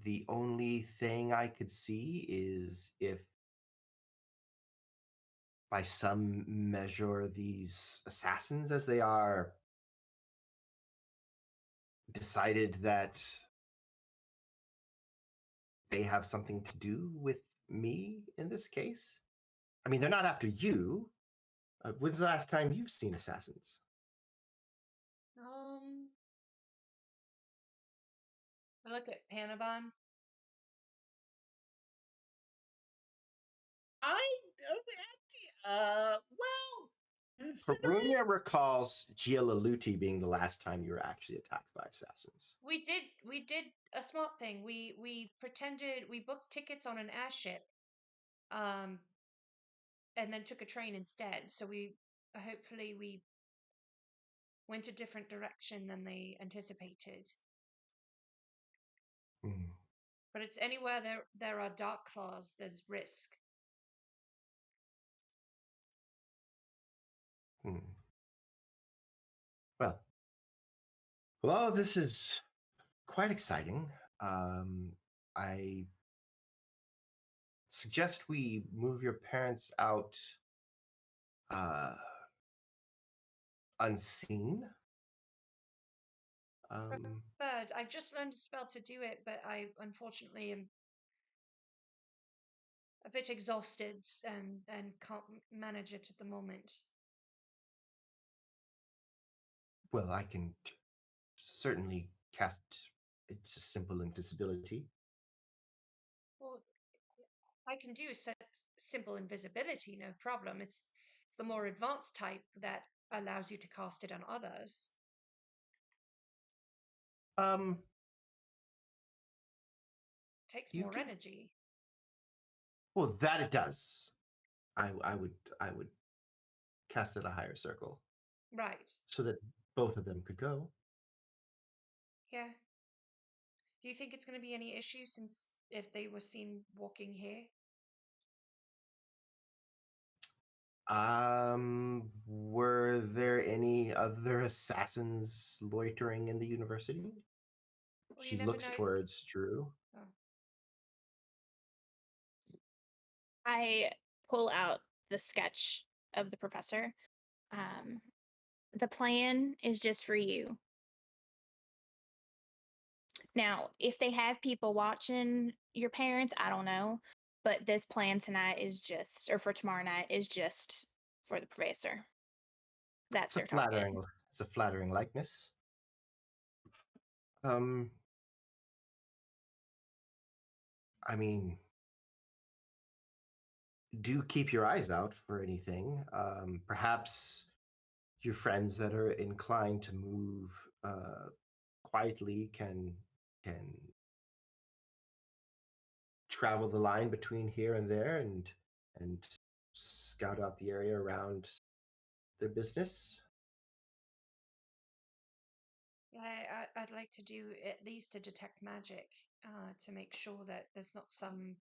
The only thing I could see is if, by some measure, these assassins, as they are, decided that they have something to do with me in this case? I mean, they're not after you. When's the last time you've seen assassins? I look at Panabon. Well, considering Harunia recalls Gialaluti being the last time you were actually attacked by assassins. We did a smart thing. We pretended we booked tickets on an airship, and then took a train instead. So hopefully we went a different direction than they anticipated. Hmm. But it's anywhere there are dark claws, there's risk. Hmm. Well, all of this is quite exciting. I suggest we move your parents out unseen. Bird, I just learned a spell to do it, but I unfortunately am a bit exhausted and can't manage it at the moment. Well, I can certainly cast it's a simple invisibility. Well, I can do simple invisibility, no problem. It's the more advanced type that allows you to cast it on others. Um, Takes you more can. energy. Well, that it does. I would cast it a higher circle Right. so that both of them could go. Yeah. Do you think it's going to be any issue since if they were seen walking here? Were there any other assassins loitering in the university? Well, you She never looks know. towards Drew. Oh. I pull out the sketch of the professor. The plan is just for you. Now, if they have people watching your parents, I don't know. But this plan tonight is just, or for tomorrow night, is just for the professor. That's their target. It's a flattering likeness. I mean, do keep your eyes out for anything. Perhaps your friends that are inclined to move quietly can travel the line between here and there and scout out the area around their business. Yeah, I'd like to do at least a detect magic to make sure that there's not some.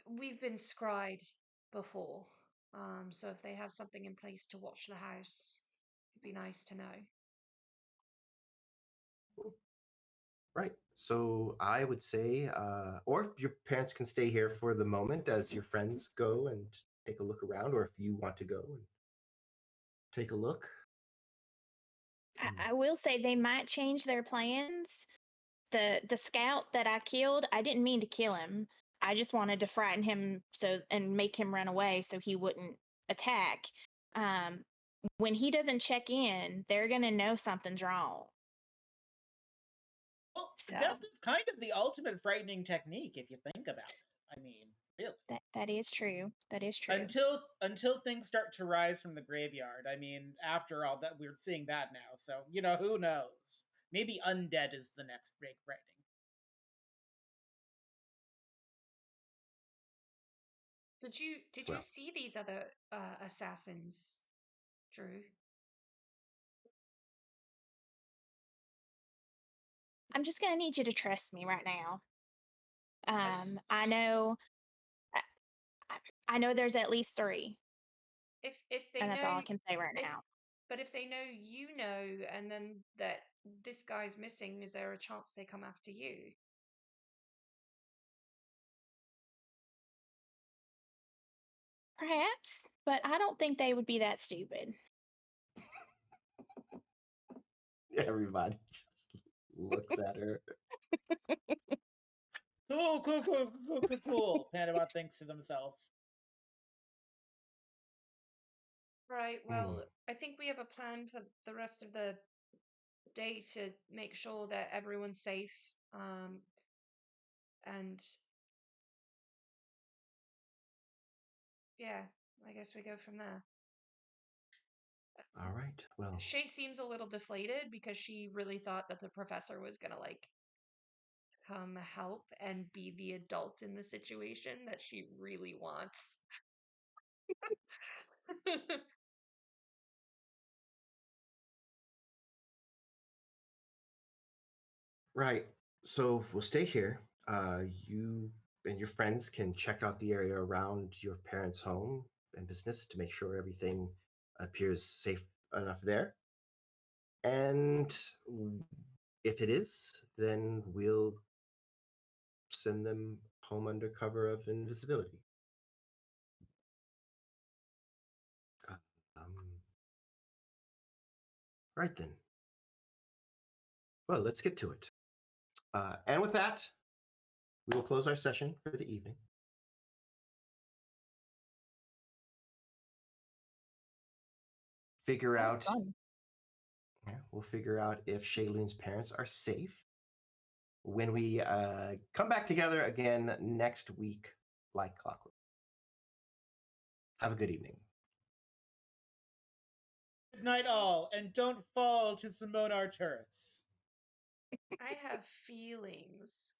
We've been scryed before, so if they have something in place to watch the house, it'd be nice to know. Right. So I would say, or your parents can stay here for the moment as your friends go and take a look around, or if you want to go and take a look. I will say they might change their plans. The scout that I killed, I didn't mean to kill him. I just wanted to frighten him and make him run away so he wouldn't attack. When he doesn't check in, they're gonna know something's wrong. Well, So death is kind of the ultimate frightening technique if you think about it. I mean, really. that is true. That is true. Until things start to rise from the graveyard. I mean, after all that, we're seeing that now. So who knows? Maybe undead is the next big frightening. Did you Well, see these other assassins, Drew? I'm just gonna need you to trust me right now. s- I know. I know there's at least 3, if they and that's know all I can say right if now. but if they know you know, and then that this guy's missing, is there a chance they come after you? Perhaps, but I don't think they would be that stupid. everybody just looks at her. Cool. Pandabot thinks to themselves. Right. Well, I think we have a plan for the rest of the day to make sure that everyone's safe. And yeah, I guess we go from there. All right. Well, Shay seems a little deflated because she really thought that the professor was gonna like come help and be the adult in the situation that she really wants. right. So we'll stay here. You and your friends can check out the area around your parents' home and business to make sure everything appears safe enough there. And if it is, then we'll send them home under cover of invisibility. Uh, Um, right then. Well, let's get to it. And with that, we will close our session for the evening. Figure That was out. fun. Yeah, we'll figure out if Shaelune's parents are safe when we come back together again next week, like clockwork. Have a good evening. Good night, all, and don't fall to Simone Arturus. I have feelings.